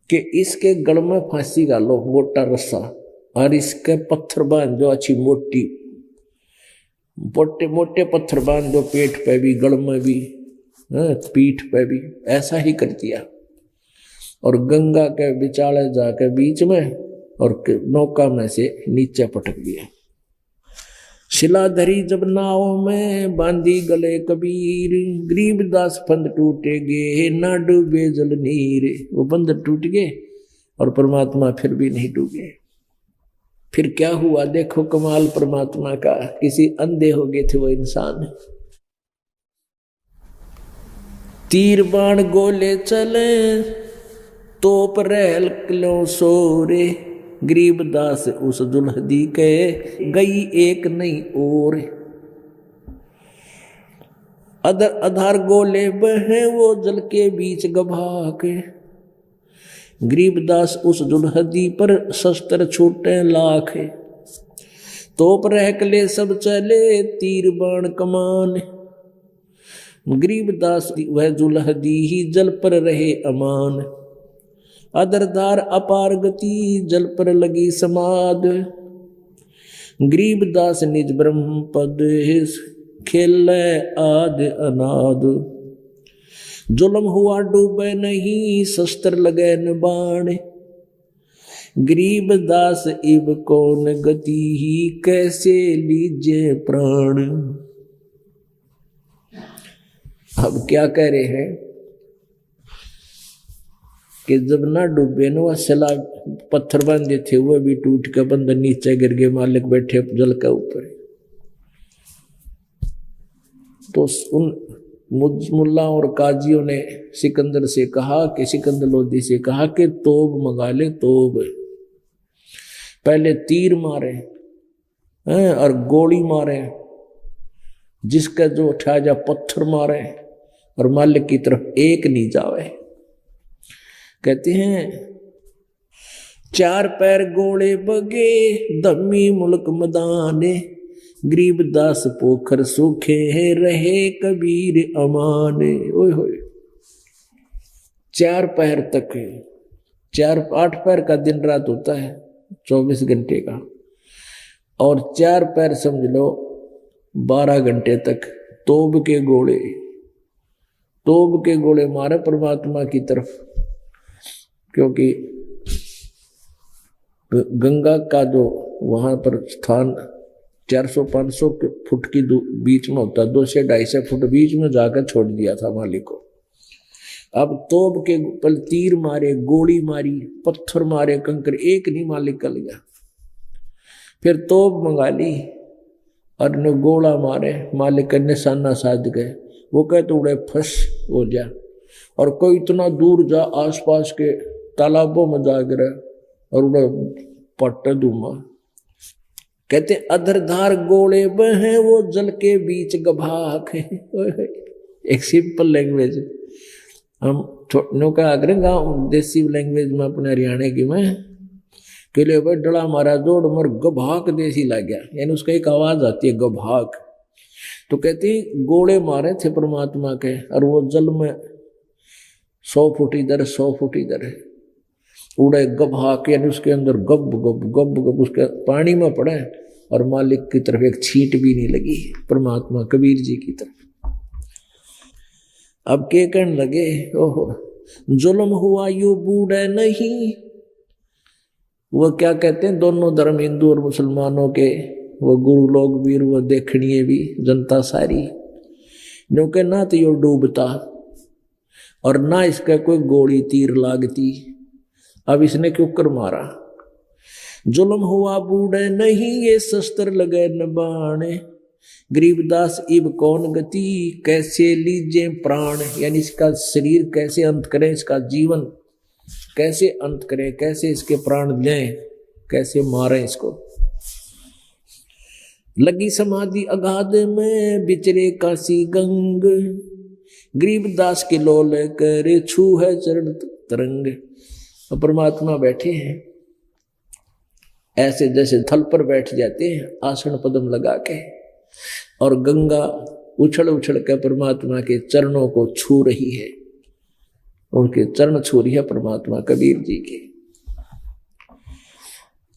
कि इसके गल में फांसी डालो मोटा रस्सा, और इसके पत्थर बांध दो अच्छी मोटी, मोटे मोटे पत्थर बांध दो, पेट पे भी गल में भी पीठ पे भी। ऐसा ही कर दिया, और गंगा के बिचाले जाके बीच में और नौका में से नीचे पटक दिया। शिला धरी जब नाव में बांधी गले कबीर, गरीबदास फंद टूटे गे ना डूबे जल नीर। वो बंद टूट गए और परमात्मा फिर भी नहीं डूबे। फिर क्या हुआ देखो कमाल परमात्मा का। किसी अंधे हो गए थे वो इंसान, तीर बाण गोले चले तोप रहल किलो सोरे, गरीबदास उस दुल्हदी के गई एक नहीं और। अधार गोले बहे वो जल के बीच गभा के, गरीबदास उस दुल्हदी पर शस्त्र छूटे लाख। तोप रहकले सब चले तीर बाण कमान, गरीबदास वह दुल्हदी ही जल पर रहे अमान। अदरदार अपार गति जल पर लगी समाद, गरीबदास निज ब्रह्म पद खेले आद अनाद। जुल्म हुआ डूबे नहीं शस्त्र लगे न बाण, गरीबदास इब कौन गति ही कैसे लीजे प्राण। अब क्या कह रहे हैं कि जब ना डूबे ना वह शिला पत्थर बांधे थे वो भी टूट के बंदर नीचे गिर गए, मालिक बैठे जल के ऊपर। तो उन मुल्ला और काजियों ने सिकंदर से कहा कि सिकंदर लोधी से कहा कि तोब मंगा ले, तोब। पहले तीर मारे और गोली मारे, जिसका जो उठा जा पत्थर मारे और मालिक की तरफ एक नहीं जावे। कहते हैं चार पैर गोले बगे धम्मी मुल्क मदाने, गरीबदास पोखर सूखे है रहे कबीर अमाने। ओए होए 4 पहर तक, 8 पहर का दिन रात होता है 24 घंटे का, और 4 पहर समझ लो 12 घंटे तक तोब के गोले मारे परमात्मा की तरफ। क्योंकि गंगा का जो वहां पर स्थान 400-500 फुट की बीच में होता, 200 से 250 फुट बीच में जाकर छोड़ दिया था मालिक को। अब तोब के पल तीर मारे, गोली मारी, पत्थर मारे, कंकर, एक नहीं मालिक कल गया। फिर तोब मंगा ली और ने गोला मारे, मालिक के निशाना साध गए। वो कहते उड़े फंस हो जा, और कोई इतना दूर जा आसपास के तालाबों में जा गिरा और उड़े पट्ट धूमा। कहते अधरधार गोले बहे वो जल के बीच गभाक। एक सिंपल लैंग्वेज हम का आग्रह गाँव देसी लैंग्वेज में अपने हरियाणा की में किले भाई डला मारा जोड़ मर गभाक देसी लग गया, यानी उसका एक आवाज आती है गभाक। तो कहते गोले मारे थे परमात्मा के, और वो जल में 100 फुट इधर 100 फुट इधर है, उड़े गभाक, यानी उसके अंदर गब गब गब गब उसके पानी में पड़े, और मालिक की तरफ एक छींट भी नहीं लगी, परमात्मा कबीर जी की तरफ। अब के कहने लगे ओहो जुल्म हुआ यू बूढ़े नहीं। वो क्या कहते हैं, दोनों धर्म हिंदू और मुसलमानों के, वो गुरु लोग भी, वो देखनिए भी, जनता सारी, क्योंकि ना तो यो डूबता और ना इसका कोई गोली तीर लागती। अब इसने क्यों कर मारा। जुल्म हुआ बूढ़े नहीं ये शस्त्र लगे न बाणे, गरीबदास इब कौन गति कैसे लीजे प्राण। यानी इसका शरीर कैसे अंत करें, इसका जीवन कैसे अंत करें, कैसे इसके प्राण लें, कैसे मारें इसको। लगी समाधि अगाध में बिचरे काशी गंग, गरीबदास के लोल करे छू है चरण तरंग। परमात्मा बैठे हैं ऐसे जैसे थल पर बैठ जाते हैं आसन पद्म लगा के, और गंगा उछल उछल कर परमात्मा के चरणों को छू रही है, उनके चरण छू रही है परमात्मा कबीर जी के।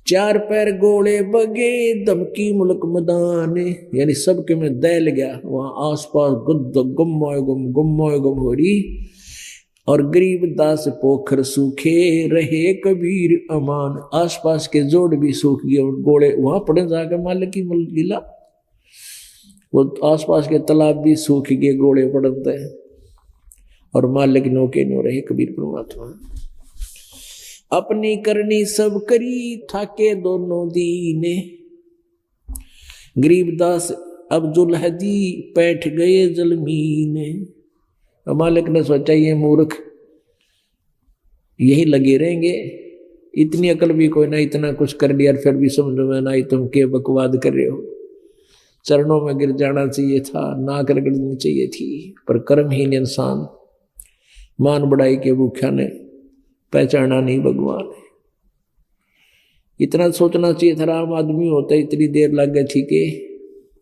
4 पैर गोले बगे दमकी मुल्क मदाने, यानी सबके में दैल गया, वहां आसपास गुद गुम्मोय गुम हो रही। और गरीबदास पोखर सूखे रहे कबीर अमान, आसपास के जोड़ भी सूख गए, गोले वहां पड़े जाकर मालिक की लीला। वो आसपास के तालाब भी सूख गए, गोले पड़ते हैं, और मालिक नौके नो रहे कबीर परमात्मा। अपनी करनी सब करी थाके दोनों दीने, गरीबदास अब जुल्हदी बैठ गए जलमीने। मालिक ने सोचा ये मूर्ख यही लगे रहेंगे, इतनी अकल भी कोई ना, इतना कुछ कर लिया फिर भी समझ में ना आई, तुम के बकवाद कर रहे हो। चरणों में गिर जाना चाहिए था, नाक रगड़नी चाहिए थी, पर कर्महीन इंसान मान बढ़ाई के भूखा ने पहचाना नहीं भगवान है। इतना सोचना चाहिए था, आम आदमी होता इतनी देर लग गई थी के,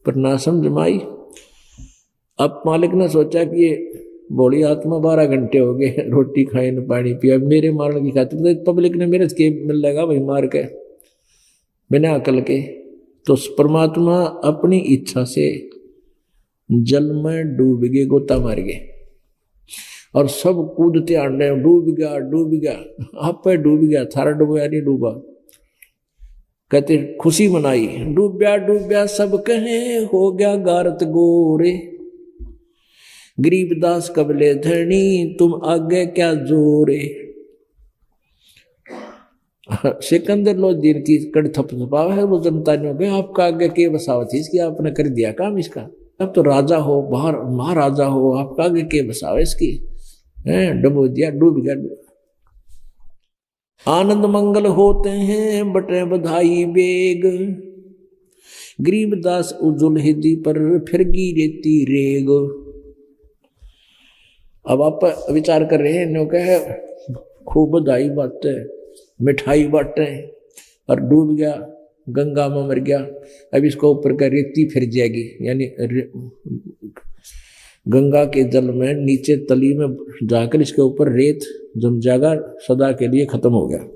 पर ना समझ माई। अब मालिक ने सोचा कि ये बोली आत्मा 12 घंटे हो गए, रोटी खाए न पानी पिया, मेरे मारने की खातिर तो पब्लिक ने मेरे के मिल लगा भाई मार के बिना अकल के। तो परमात्मा अपनी इच्छा से जल में डूब गए, गोता मार गए, और सब कूदते आड़ रहे, डूब गया, आप पे डूब गया, थारा डूबा नहीं डूबा। कहते खुशी मनाई, डूब्या सब कहे हो गया गारत गोरे, गरीबदास कबले धरनी तुम आगे क्या जोरे। सिकंदर लोदीन की कड़ थपथपाव है, वो जनता ने कहा आपका आगे के बसावत थी इसकी, आपने कर दिया काम इसका, अब तो राजा हो, बाहर महाराजा हो, आपका आगे के बसाव इसकी, डबो दिया, डूब गया। आनंद मंगल होते हैं बटे बधाई बेग, गरीबदास उजुल हिदी पर फिर गिरेती रेग। अब आप विचार कर रहे हैं, कहे खूब बधाई बातें, मिठाई बांटे, और डूब गया गंगा में मर गया, अब इसको ऊपर का रेती फिर जाएगी, यानी गंगा के जल में नीचे तली में जाकर इसके ऊपर रेत जम जाएगा, सदा के लिए खत्म हो गया।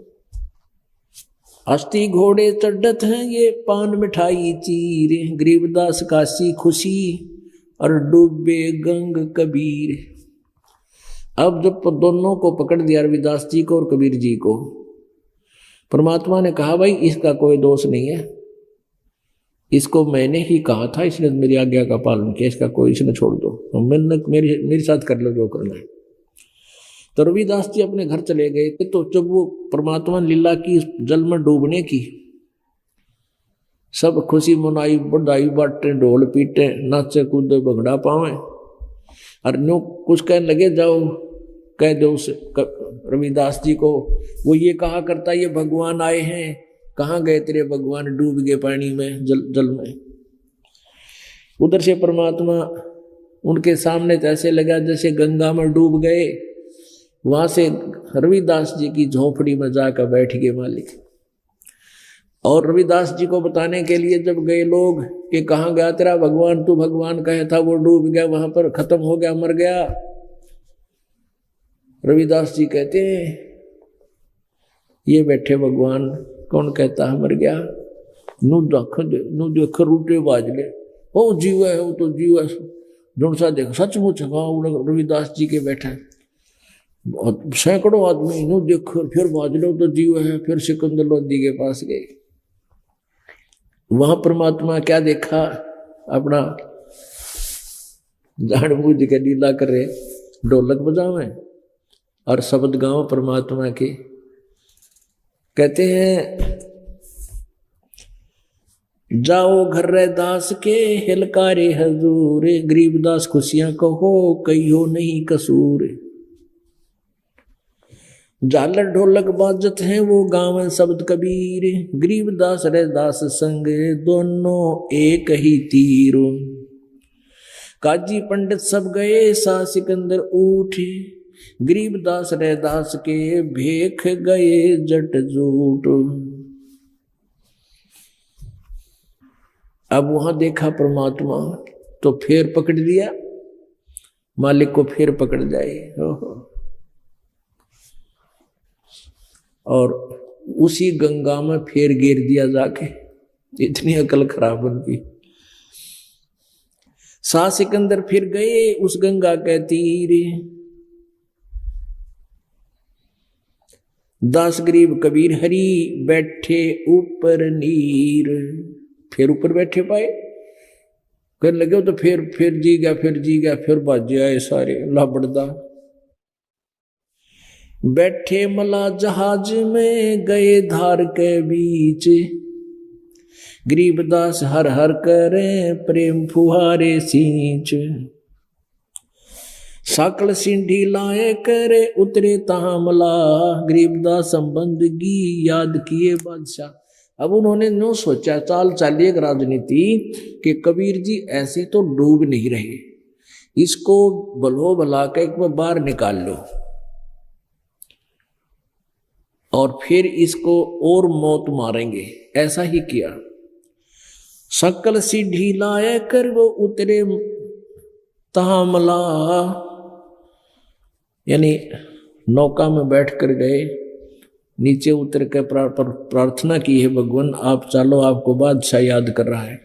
अस्थि घोड़े चढ़त हैं ये पान मिठाई चीरे, गरीबदास काशी खुशी और डूबे गंग कबीर। अब जब दोनों को पकड़ दिया, रविदास जी को और कबीर जी को, परमात्मा ने कहा भाई इसका कोई दोष नहीं है, इसको मैंने ही कहा था, इसने मेरी आज्ञा का पालन किया, इसका कोई इसने छोड़ दो, मैंने मेरे साथ कर लो जो करना है। तो रविदास जी अपने घर चले गए थे। तो जब वो परमात्मा लीला की जल में डूबने की, सब खुशी मनाई, बधाई बांटे, ढोल पीटे, नाचे कूदे, भगड़ा पावे, और नो कुछ कहने लगे, जाओ कह दो उस रविदास जी को, वो ये कहा करता ये भगवान आए हैं, कहाँ गए तेरे भगवान, डूब गए पानी में, जल में। उधर से परमात्मा उनके सामने तो ऐसे लगा जैसे गंगा में डूब गए। वहां से रविदास जी की झोपड़ी में जाकर बैठ गए मालिक, और रविदास जी को बताने के लिए जब गए लोग कि कहाँ गया तेरा भगवान, तू भगवान कहे था वो डूब गया, वहां पर खत्म हो गया, मर गया। रविदास जी कहते हैं ये बैठे भगवान, कौन कहता है मर गया, नु देख रूटे बाज ले, ओ जीव है, वो तो जीव है, जोन सा देख सचमुच रविदास जी के बैठा सैकड़ों आदमी, नु देख फिर बाज लो तो जीव है। फिर सिकंदर लोधी के पास गए, वहां परमात्मा क्या देखा, अपना जानबूझ के लीला करे, ढोलक बजावे और शब्द गाओ परमात्मा के। कहते हैं जाओ घर रे दास के हिलकारे हजूर, गरीबदास खुशियां कहो कहियो नहीं कसूर। झालर ढोलक बाजत हैं वो गाँव शब्द कबीर, गरीबदास रे दास संग दोनों एक ही तीर। काजी पंडित सब गए सा सिकंदर उठे, गरीबदास रे दास के भेख गए जट जूट। अब वहां देखा परमात्मा तो फिर पकड़ लिया, मालिक को फिर पकड़ जाए, और उसी गंगा में फिर गिर दिया जाके। इतनी अकल खराब उनकी। सा सिकंदर फिर गए उस गंगा के तीर, दास गरीब कबीर हरि बैठे ऊपर नीर। फिर ऊपर बैठे पाए, कहने लगे तो फिर जी गया, फिर बाजे आए सारे लाबड़दा। बैठे मला जहाज में गए धार के बीच, गरीबदास हर हर करे प्रेम फुहारे सींच। साकल सिंधी लाए करे उतरे तामला, गरीबदास संबंध की याद किए बादशाह। अब उन्होंने नो सोचा, चाल चाली एक राजनीति कि कबीर जी ऐसे तो डूब नहीं रहे, इसको बलो भला के एक बार निकाल लो और फिर इसको और मौत मारेंगे। ऐसा ही किया। सकल सीढ़ी लाए कर वो उतरे तामला, यानी नौका में बैठ कर गए, नीचे उतर कर प्रार्थना की है, भगवान आप चलो, आपको बादशाह याद कर रहा है,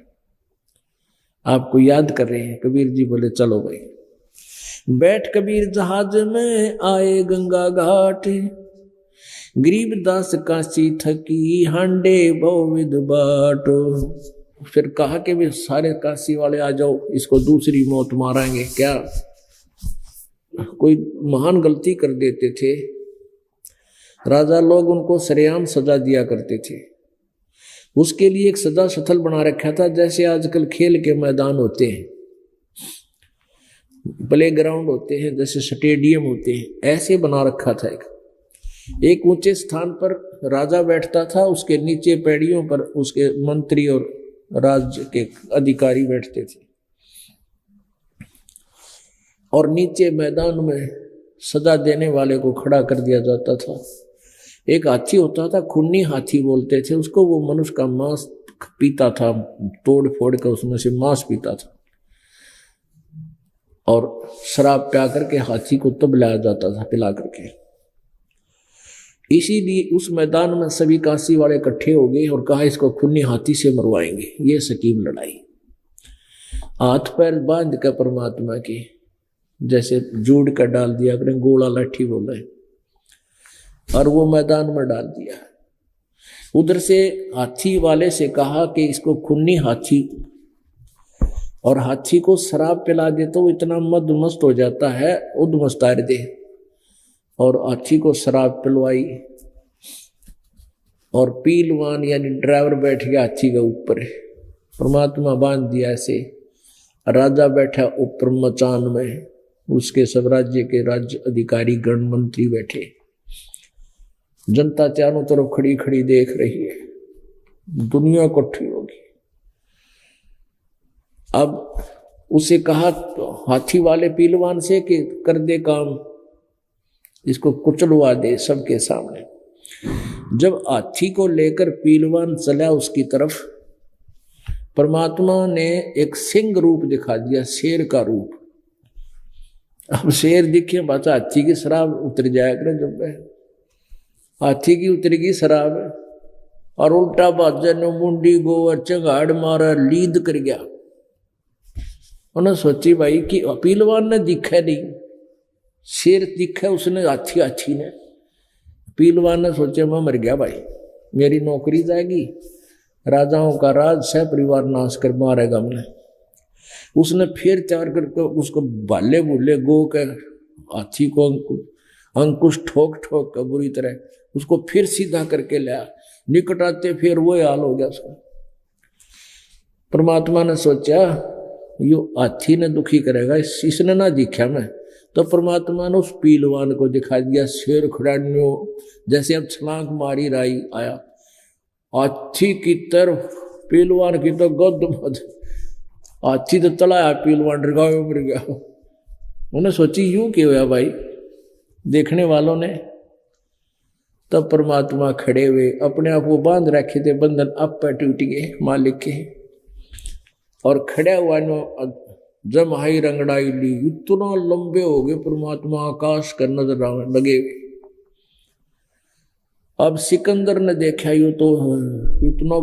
आपको याद कर रहे हैं। कबीर जी बोले चलो भाई। बैठ कबीर जहाज में आए गंगा घाट, गरीबदास काशी थकी हांडे बहुविध बाट। फिर कहा कि भी सारे काशी वाले आ जाओ, इसको दूसरी मौत मारेंगे। क्या कोई महान गलती कर देते थे राजा लोग, उनको सरेआम सजा दिया करते थे। उसके लिए एक सजा स्थल बना रखा था, जैसे आजकल खेल के मैदान होते हैं, प्ले ग्राउंड होते हैं, जैसे स्टेडियम होते हैं, ऐसे बना रखा था। एक ऊंचे स्थान पर राजा बैठता था, उसके नीचे पैड़ियों पर उसके मंत्री और राज्य के अधिकारी बैठते थे, और नीचे मैदान में सजा देने वाले को खड़ा कर दिया जाता था। एक हाथी होता था, खूनी हाथी बोलते थे उसको, वो मनुष्य का मांस पीता था, तोड़ फोड़ कर उसमें से मांस पीता था, और शराब पिला करके हाथी को तब लाया जाता था, पिला करके। इसीलिए उस मैदान में सभी काशी वाले इकट्ठे हो गए और कहा इसको खूनी हाथी से मरवाएंगे। ये सकीम लड़ाई, हाथ पैर बांध कर परमात्मा की जैसे जोड़ कर डाल दिया करें, गोला लाठी बोले, और वो मैदान में डाल दिया। उधर से हाथी वाले से कहा कि इसको खूनी हाथी, और हाथी को शराब पिला दे तो इतना मदमस्त हो जाता है, उद्मस्तार दे, और हाथी को शराब पिलवाई, और पीलवान यानी ड्राइवर बैठ गया हाथी के ऊपर, परमात्मा बांध दिया ऐसे, राजा बैठा ऊपर मचान में, उसके सब राज्य के राज्य अधिकारी गण मंत्री बैठे, जनता चारों तरफ खड़ी खड़ी देख रही है, दुनिया इकट्ठी होगी। अब उसे कहा हाथी वाले पीलवान से कि कर दे काम, इसको कुचलवा दे सबके सामने। जब हाथी को लेकर पीलवान चला उसकी तरफ, परमात्मा ने एक सिंह रूप दिखा दिया, शेर का रूप। अब शेर दिखे बाचा हाथी की शराब उतर जाया करे, जब हाथी की उतरेगी शराब, और उल्टा बाजा ने मुंडी गोवर चंगाड़ मारा, लीद कर गया। उन्होंने सोची भाई कि पीलवान ने दिखा नहीं, शेर दिखा उसने, हाथी ने। पीलवान ने सोचा मैं मर गया भाई, मेरी नौकरी जाएगी, राजाओं का राज सह परिवार नाश कर मारेगा मैंने। उसने फिर तैयार करके उसको भाले भूले गो के हाथी को अंकुश ठोक ठोक कर बुरी तरह उसको फिर सीधा करके लाया। निकट आते फिर वो हाल हो गया उसका। परमात्मा ने सोचा यो हाथी ने दुखी करेगा, इसने ना दिखा मैं, तो परमात्मा ने उस पीलवान को दिखा दिया, शेर खड़ान्यो जैसे अब छलांग मारी राई आया हाथी की तरफ, पीलवान की तो गद मद, हाथी तो तलाया, पीलवान डरगावे मर गया। उन्हें सोची यूं क्यों हुआ भाई देखने वालों ने। तब परमात्मा खड़े हुए, अपने आप वो बांध रखे थे बंधन, अब पे टूट गए मालिक के, और खड़ा हुआ नो जमहाई रंगड़ाई ली, इतना लंबे हो गए परमात्मा आकाश का नजर आने लगे। अब सिकंदर ने देखा यू तो इतना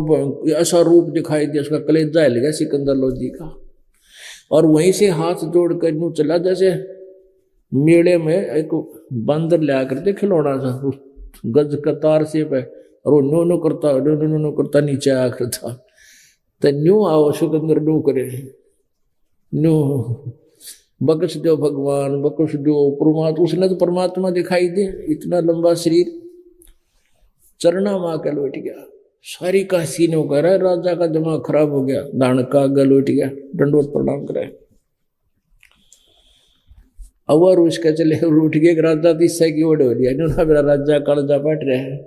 ऐसा रूप दिखाई दिया, उसका कलेजा हिल गया सिकंदर लोधी का, और वहीं से हाथ जोड़कर यूं चला जैसे मेले में एक बंदर लिया करते खिलौना था, गज कतार से पे, और वो नो नो करता नीचे आया करता, तो न्यू आओ सिकंदर नो करे, न्यू बख्श दो भगवान, बख्श दो परमात्मा। उसने तो परमात्मा दिखाई दे, इतना लंबा शरीर, चरना माँ का लौट गया। सारी काशी ने कह रहा है राजा का दिमाग खराब हो गया, दान का आगे लौट गया, दंडवत प्रणाम करे। और उसका चले उठ गए, राजा तीसरा की ओर हो दिया, मेरा राजा कालजा बैठ रहे हैं।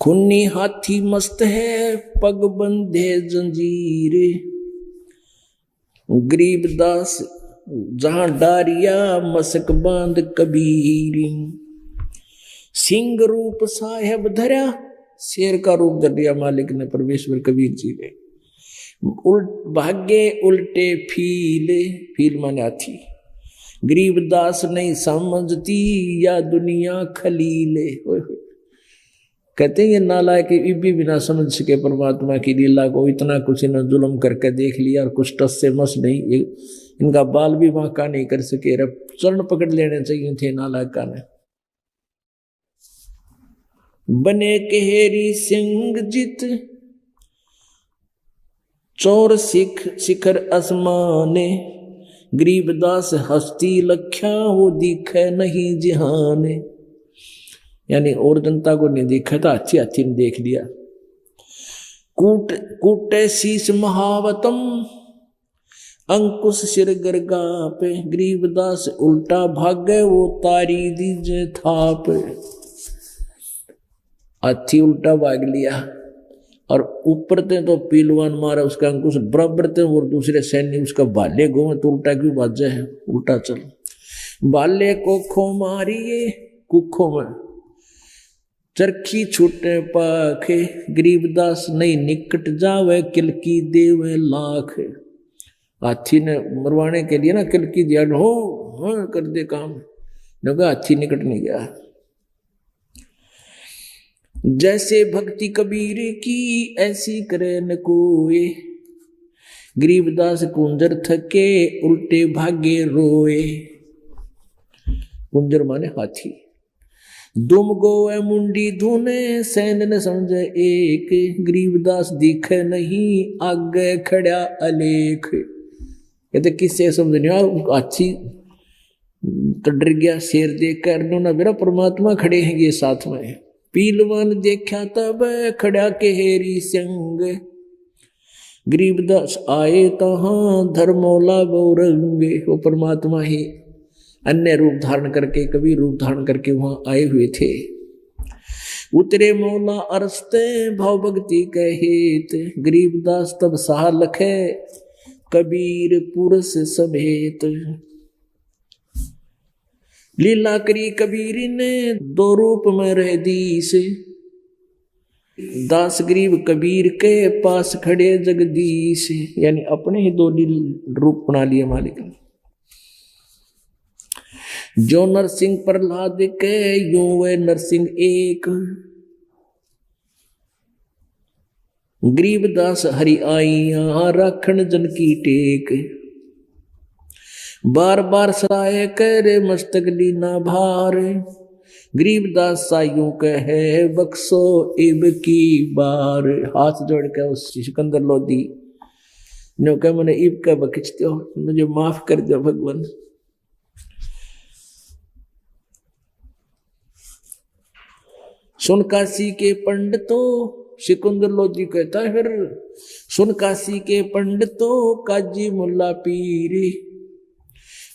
खूनी हाथी मस्त है, पग बंधे जंजीर, गरीबदास जहां डारिया मसक बांध कबीर, सिंह रूप साहेब धरा, शेर का रूप धर दिया मालिक ने परमेश्वर कबीर जी ने। भाग्य उल्टे फील माने हाथी, गरीबदास नहीं समझती या दुनिया खलीले। कहते हैं ये नालायक इब्बी बिना समझ सके परमात्मा की लीला को, इतना कुछ इन्होंने जुल्म करके देख लिया और कुछ टस से मस नहीं, इनका बाल भी बांका नहीं कर सके, चरण पकड़ लेने चाहिए थे नालायका ने। बने केहरी सिंह जित चोर शिखर आसमाने, गरीबदास हस्ती लख्या वो दिखे नहीं जिहाने। यानी और जनता को नहीं देखा था, हाथी ने देख लिया। कूटे शीश महावतम, अंकुश सिर गरगा पे, गरीबदास उल्टा भागे वो तारी दीजे थाप। हाथी उल्टा भाग लिया और ऊपर ते तो पीलवान मारा, उसका अंकुश बराबर थे, और दूसरे सैन्य उसका भाले घूमे तो उल्टा क्यों बाजा है, उल्टा चल। भाले को खो मारिए कुखों में, चरखी छूटे पाखे, गरीबदास नहीं निकट जावे, किलकी देवे लाख। हाथी ने मरवाने के लिए ना किलकी दिया, हो कर दे काम, नगा हाथी निकट नहीं गया। जैसे भक्ति कबीर की ऐसी करे न कोई, गरीबदास कुंजर थके उल्टे भागे रोए। कुंजर माने हाथी। दुम गोए मुंडी धुने, सैन न समझे एक, गरीबदास दिखे नहीं आगे खड़ा अलेख। कहते किससे समझ नहीं, हाथी तो डर गया, शेर देख कर ना मेरा परमात्मा खड़े हैं ये साथ में। पीलवान देखा तब खड़ा के हेरी संग, गरीबदास आए तहां धर्मोला गौरंगे। वो परमात्मा ही अन्य रूप धारण करके, कभी रूप धारण करके वहां आए हुए थे। उतरे मौला अरसते भाव भक्ति कहेत, गरीबदास तब सहा लखे कबीर पुरुष समेत। लीला करी कबीर ने दो रूप में रह दीस, दास गरीब कबीर के पास खड़े जगदीश। यानी अपने ही दो रूप बना लिए मालिक ने। जो नरसिंह प्रहलाद के यूं वे नरसिंह एक, गरीबदास हरि आइया राखण जन की टेक। बार बार सराय करे मस्तक लीना भार, गरीबदास साइयों कहे बक्सो इब की बार। हाथ जोड़ के उस सिकंदर लोधी ने कहा मैंने इब का बखिचते हो, मुझे माफ कर दो भगवान। सुन काशी के पंडितों, सिकंदर लोधी कहता है फिर सुन काशी के पंडितों, काजी मुल्ला पीरी,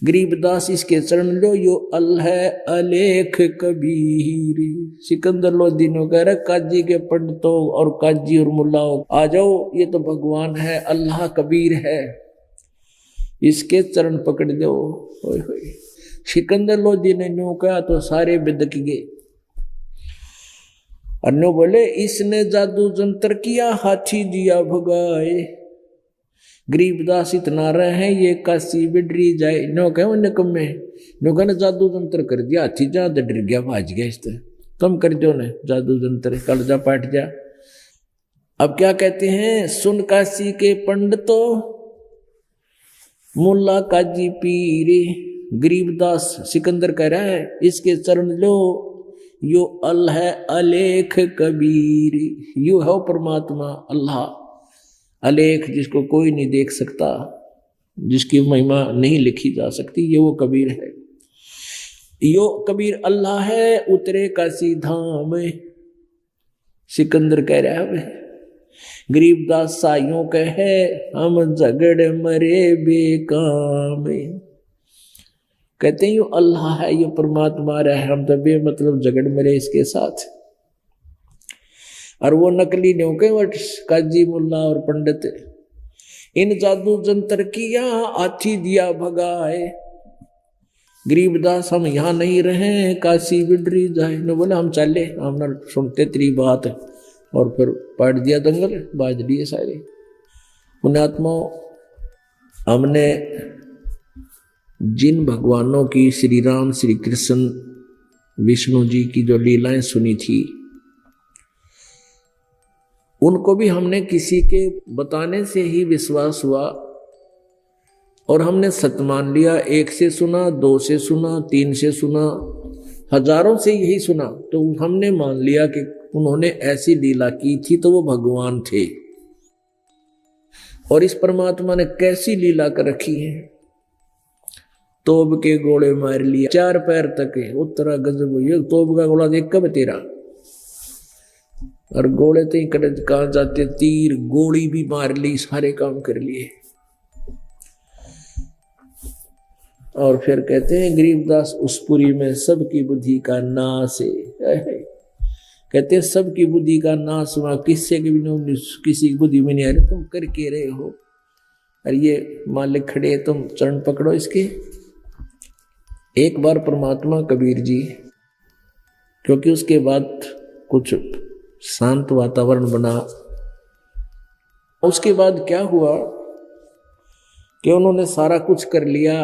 गरीबदास इसके चरण लो यो अल है अलेख कबीर। सिकंदर लोधी ने कह रहा काजी के पंडितों और काजी और मुल्लाओं आ जाओ, ये तो भगवान है, अल्लाह कबीर है, इसके चरण पकड़ दो। सिकंदर लोधी ने न्यू कहा तो सारे बिदक गए। अन्नो बोले इसने जादू जंतर किया, हाथी दिया भगाए। गरीबदास इतना रहे ये काशी बिडरी जाए। नो कहे निकम्मे, नो कहने जादू जंतर कर दिया, हाथी जा डर गया भाज गया। इस तरह तुम कर दो ने जादू जंतर, कल जा पाट जा। अब क्या कहते हैं, सुन काशी के पंडितों मुल्ला काजी पीरे। गरीबदास सिकंदर कह रहा है इसके चरण लो यो अल है अलेख कबीर। यू है परमात्मा अल्लाह अलेख, जिसको कोई नहीं देख सकता, जिसकी महिमा नहीं लिखी जा सकती, ये वो कबीर है। यो कबीर अल्लाह है उतरे काशी धाम। सिकंदर कह रहा है गरीबदास साइयों कहे हम झगड़ मरे बेकाम। कहते हैं यो अल्लाह है, ये परमात्मा है, हम तो बेमतलब झगड़ मरे इसके साथ। और वो नकली न्योके वट काजी मुल्ला और पंडित इन जादू जंतर किया, हाथी दिया भगाए। गरीबदास हम यहाँ नहीं रहे, काशी बिडरी जाए। ने बोले हम चले, हम ना सुनते तेरी बात। और फिर पाट दिया दंगल, बाज दिए सारे। पुण्यात्माओं, हमने जिन भगवानों की, श्री राम, श्री कृष्ण, विष्णु जी की जो लीलाएं सुनी थी, उनको भी हमने किसी के बताने से ही विश्वास हुआ और हमने सत मान लिया। एक से सुना, दो से सुना, तीन से सुना, हजारों से यही सुना, तो हमने मान लिया कि उन्होंने ऐसी लीला की थी तो वो भगवान थे। और इस परमात्मा ने कैसी लीला कर रखी है। तोब के गोले मार लिया, 4 पैर तक है, उत्तरा गजब। ये तोब का गोला देख कब तेरा, और गोले तो कहाँ जाते, तीर गोली भी मार ली, सारे काम कर लिए। और फिर कहते हैं गरीबदास उस पुरी में सबकी बुद्धि का नाश है। कहते हैं सबकी बुद्धि का नाश हुआ, किससे किसी की बुद्धि में नहीं आ रही। तुम कर के रहे हो, और ये मालिक खड़े, तुम चरण पकड़ो इसके। एक बार परमात्मा कबीर जी, क्योंकि उसके बाद कुछ शांत वातावरण बना। उसके बाद क्या हुआ कि उन्होंने सारा कुछ कर लिया,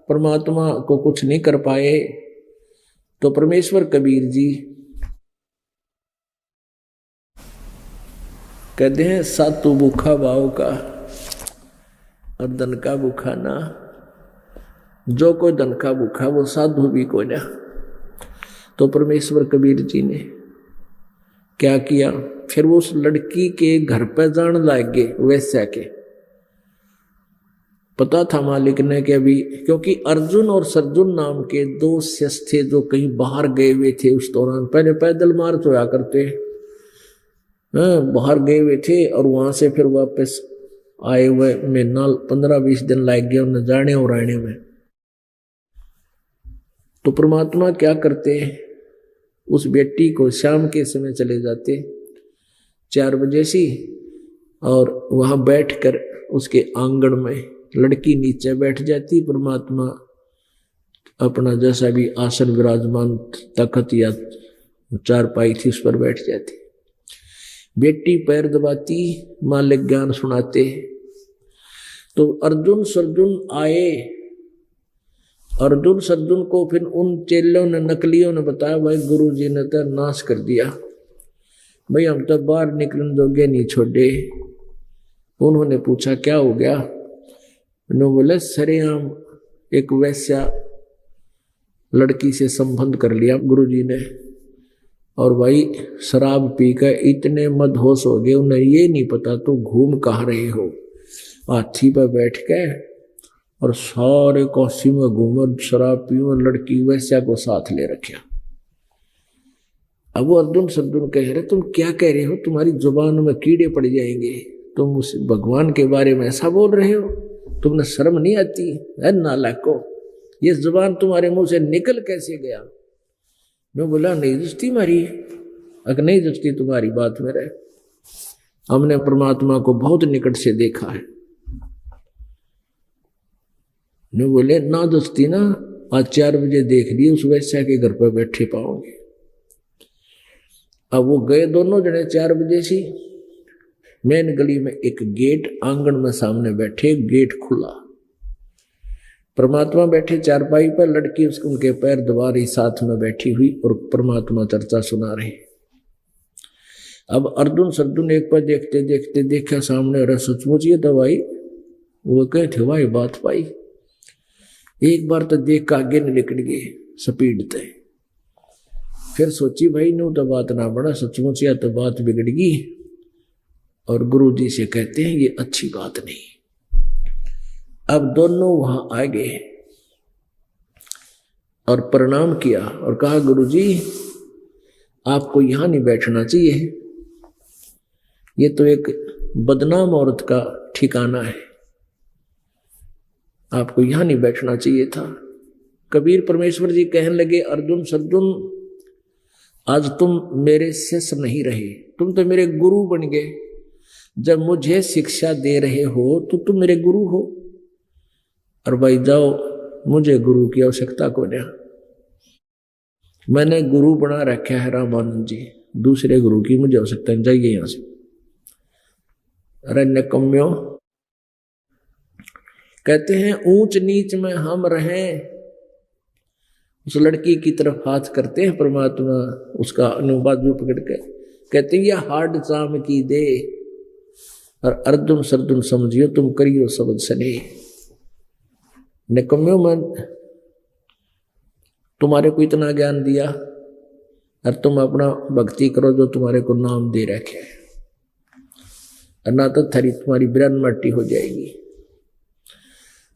परमात्मा को कुछ नहीं कर पाए। तो परमेश्वर कबीर जी कहते हैं सातु भूखा भाव का और धन का भूखा ना, जो कोई धन का भूखा वो साधु भी को ना। तो परमेश्वर कबीर जी ने क्या किया, फिर वो उस लड़की के घर पे जान लग गए वैश्या के। पता था मालिक ने कि अभी, क्योंकि अर्जुन और सर्जुन नाम के दो शिष्य थे जो कहीं बाहर गए हुए थे उस दौरान। पहले पैदल मार्च होया करते, बाहर गए हुए थे और वहां से फिर वापस आए हुए महीना 15-20 दिन लग गए उन्हें जाने और आने में। तो परमात्मा क्या करते, उस बेटी को शाम के समय चले जाते 4 बजे सी, और वहां बैठकर उसके आंगन में लड़की नीचे बैठ जाती, परमात्मा अपना जैसा भी आसन विराजमान तख्त या चारपाई थी उस पर बैठ जाती। बेटी पैर दबाती, मालिक ज्ञान सुनाते। तो अर्जुन सर्जुन आए। अर्जुन सर्जुन को फिर उन चेलों ने, नकलियों ने बताया, भाई गुरु जी ने तो नाश कर दिया, भाई हम तो बाहर निकलने जोगे नहीं छोड़े। उन्होंने पूछा क्या हो गया? उन्होंने बोले सरेआम एक वैश्या लड़की से संबंध कर लिया गुरुजी ने, और भाई शराब पीकर इतने मदहोश हो गए उन्हें ये नहीं पता तो घूम कहाँ रहे हो। हाथी पर बैठ के और सारे काशी में घूमर शराब पीओ, लड़की वैश्या को साथ ले रखा। अब वो अर्जुन सर्जुन कह रहे तुम क्या कह रहे हो, तुम्हारी जुबान में कीड़े पड़ जाएंगे, तुम उस भगवान के बारे में ऐसा बोल रहे हो, तुमने शर्म नहीं आती है नालायको, ये जुबान तुम्हारे मुंह से निकल कैसे गया? मैं बोला नहीं जस्ती मारी, अगर नहीं जस्ती तुम्हारी बात मेरे, हमने परमात्मा को बहुत निकट से देखा है। मैं बोले ना जस्ती ना, आज 4 बजे देख लिए उस वैश्या के घर पर बैठे पाओगे। अब वो गए दोनों जने 4 बजे सी, मेन गली में एक गेट, आंगन में सामने बैठे, गेट खुला, परमात्मा बैठे चारपाई पर, लड़की उसके उनके पैर दबा रही साथ में बैठी हुई और परमात्मा चर्चा सुना रही। अब अर्जुन सर्जुन एक पर देखते देखते देखा सामने, अरे सचमुच ये तो भाई वो कहे थे भाई बात पाई। एक बार तो देख का आगे निकल गए स्पीड थे, फिर सोची भाई नो तो बात ना बड़ा, सचमुच या तो बात बिगड़ गई। और गुरु जी से कहते हैं ये अच्छी बात नहीं। अब दोनों वहां आ गए और प्रणाम किया और कहा गुरु जी आपको यहां नहीं बैठना चाहिए, ये तो एक बदनाम औरत का ठिकाना है, आपको यहां नहीं बैठना चाहिए था। कबीर परमेश्वर जी कहने लगे अर्जुन सर्जुन आज तुम मेरे शिष्य नहीं रहे, तुम तो मेरे गुरु बन गए। जब मुझे शिक्षा दे रहे हो तो तुम मेरे गुरु हो, और भाई जाओ, मुझे गुरु की आवश्यकता को नहीं, मैंने गुरु बना रखा है रामानंद जी, दूसरे गुरु की मुझे आवश्यकता नहीं, जाइए यहां से। अरे निकम्म्यो, कहते हैं ऊंच नीच में हम रहें। उस लड़की की तरफ हाथ करते हैं परमात्मा, उसका अनुबाजू पकड़ के कहते हैं ये हार्ड चाम की दे, और अर्जुन सर्जुन समझियो तुम करियो सबद सने। निकम्म्यो, मन तुम्हारे को इतना ज्ञान दिया और तुम अपना भक्ति करो जो तुम्हारे को नाम दे रखे, और ना तो थरी तुम्हारी बिरन मट्टी हो जाएगी।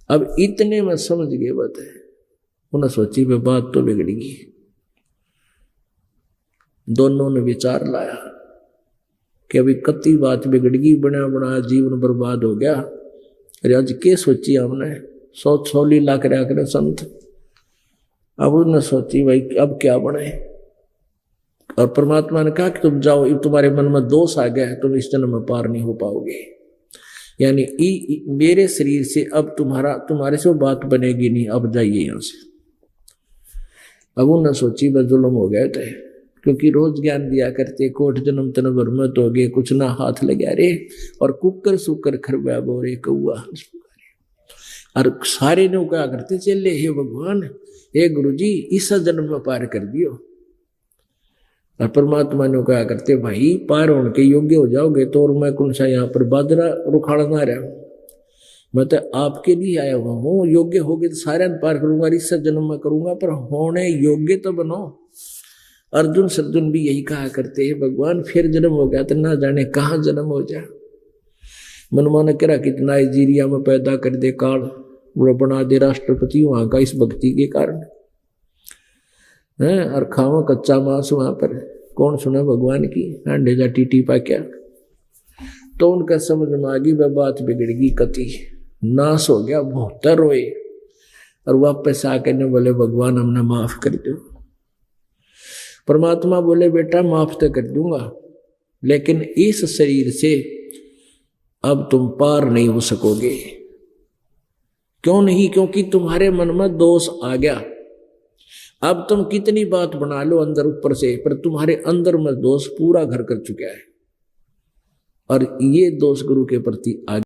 अब इतने में समझ गए बात है, उन्हें सोची वे बात तो बिगड़ेगी। दोनों ने विचार लाया कि अभी कति बात बिगड़गी, बना बना जीवन बर्बाद हो गया। अरे आज के सोची हमने 100 लीला करा करे संत। अब उन्होंने सोची भाई अब क्या बने, और परमात्मा ने कहा कि तुम जाओ, तुम्हारे मन में दोष आ गया है, तुम इस जन्म में पार नहीं हो पाओगे, यानी मेरे शरीर से अब तुम्हारे से बात बनेगी नहीं, अब जाइए यहां से। अब उन्होंने सोची बस जुल्म हो गए थे, क्योंकि रोज ज्ञान दिया करते, कोट जन्म तन भरमत हो गए, कुछ ना हाथ लगा रे, और कुकर सुकर खरबा बोरे कौआ। और सारे ने क्या करते चले, हे भगवान, हे गुरु जी, इस जन्म में पार कर दियो। और परमात्मा ने क्या करते, भाई पार होने के योग्य हो जाओगे तो, और मैं कौन सा यहाँ पर बादरा रुखाड़ना रहा हूं, मैं तो आपके लिए आया हुआ हूँ। योग्य होगे तो सारे पार करूंगा, इस जन्म में करूंगा, पर होने योग्य तो बनो। अर्जुन सर्जुन भी यही कहा करते हैं, भगवान फिर जन्म हो गया तो ना जाने कहाँ जन्म हो जाए। मनमाना करा कि नाइजीरिया में पैदा कर दे काल, वो बना दे राष्ट्रपति वहां का इस भक्ति के कारण है। और खाओ कच्चा मांस वहां पर, कौन सुना भगवान की, अंडे जा टीटी पा क्या। तो उनका समझ में आ गई, वह बात बिगड़ गई, कति नाश हो गया, बहुत रोए। और वापस आकर ने बोले, भगवान हमने माफ कर दो। परमात्मा बोले, बेटा माफ तो कर दूंगा, लेकिन इस शरीर से अब तुम पार नहीं हो सकोगे। क्यों नहीं? क्योंकि तुम्हारे मन में दोष आ गया। अब तुम कितनी बात बना लो अंदर ऊपर से, पर तुम्हारे अंदर में दोष पूरा घर कर चुका है, और ये दोष गुरु के प्रति आ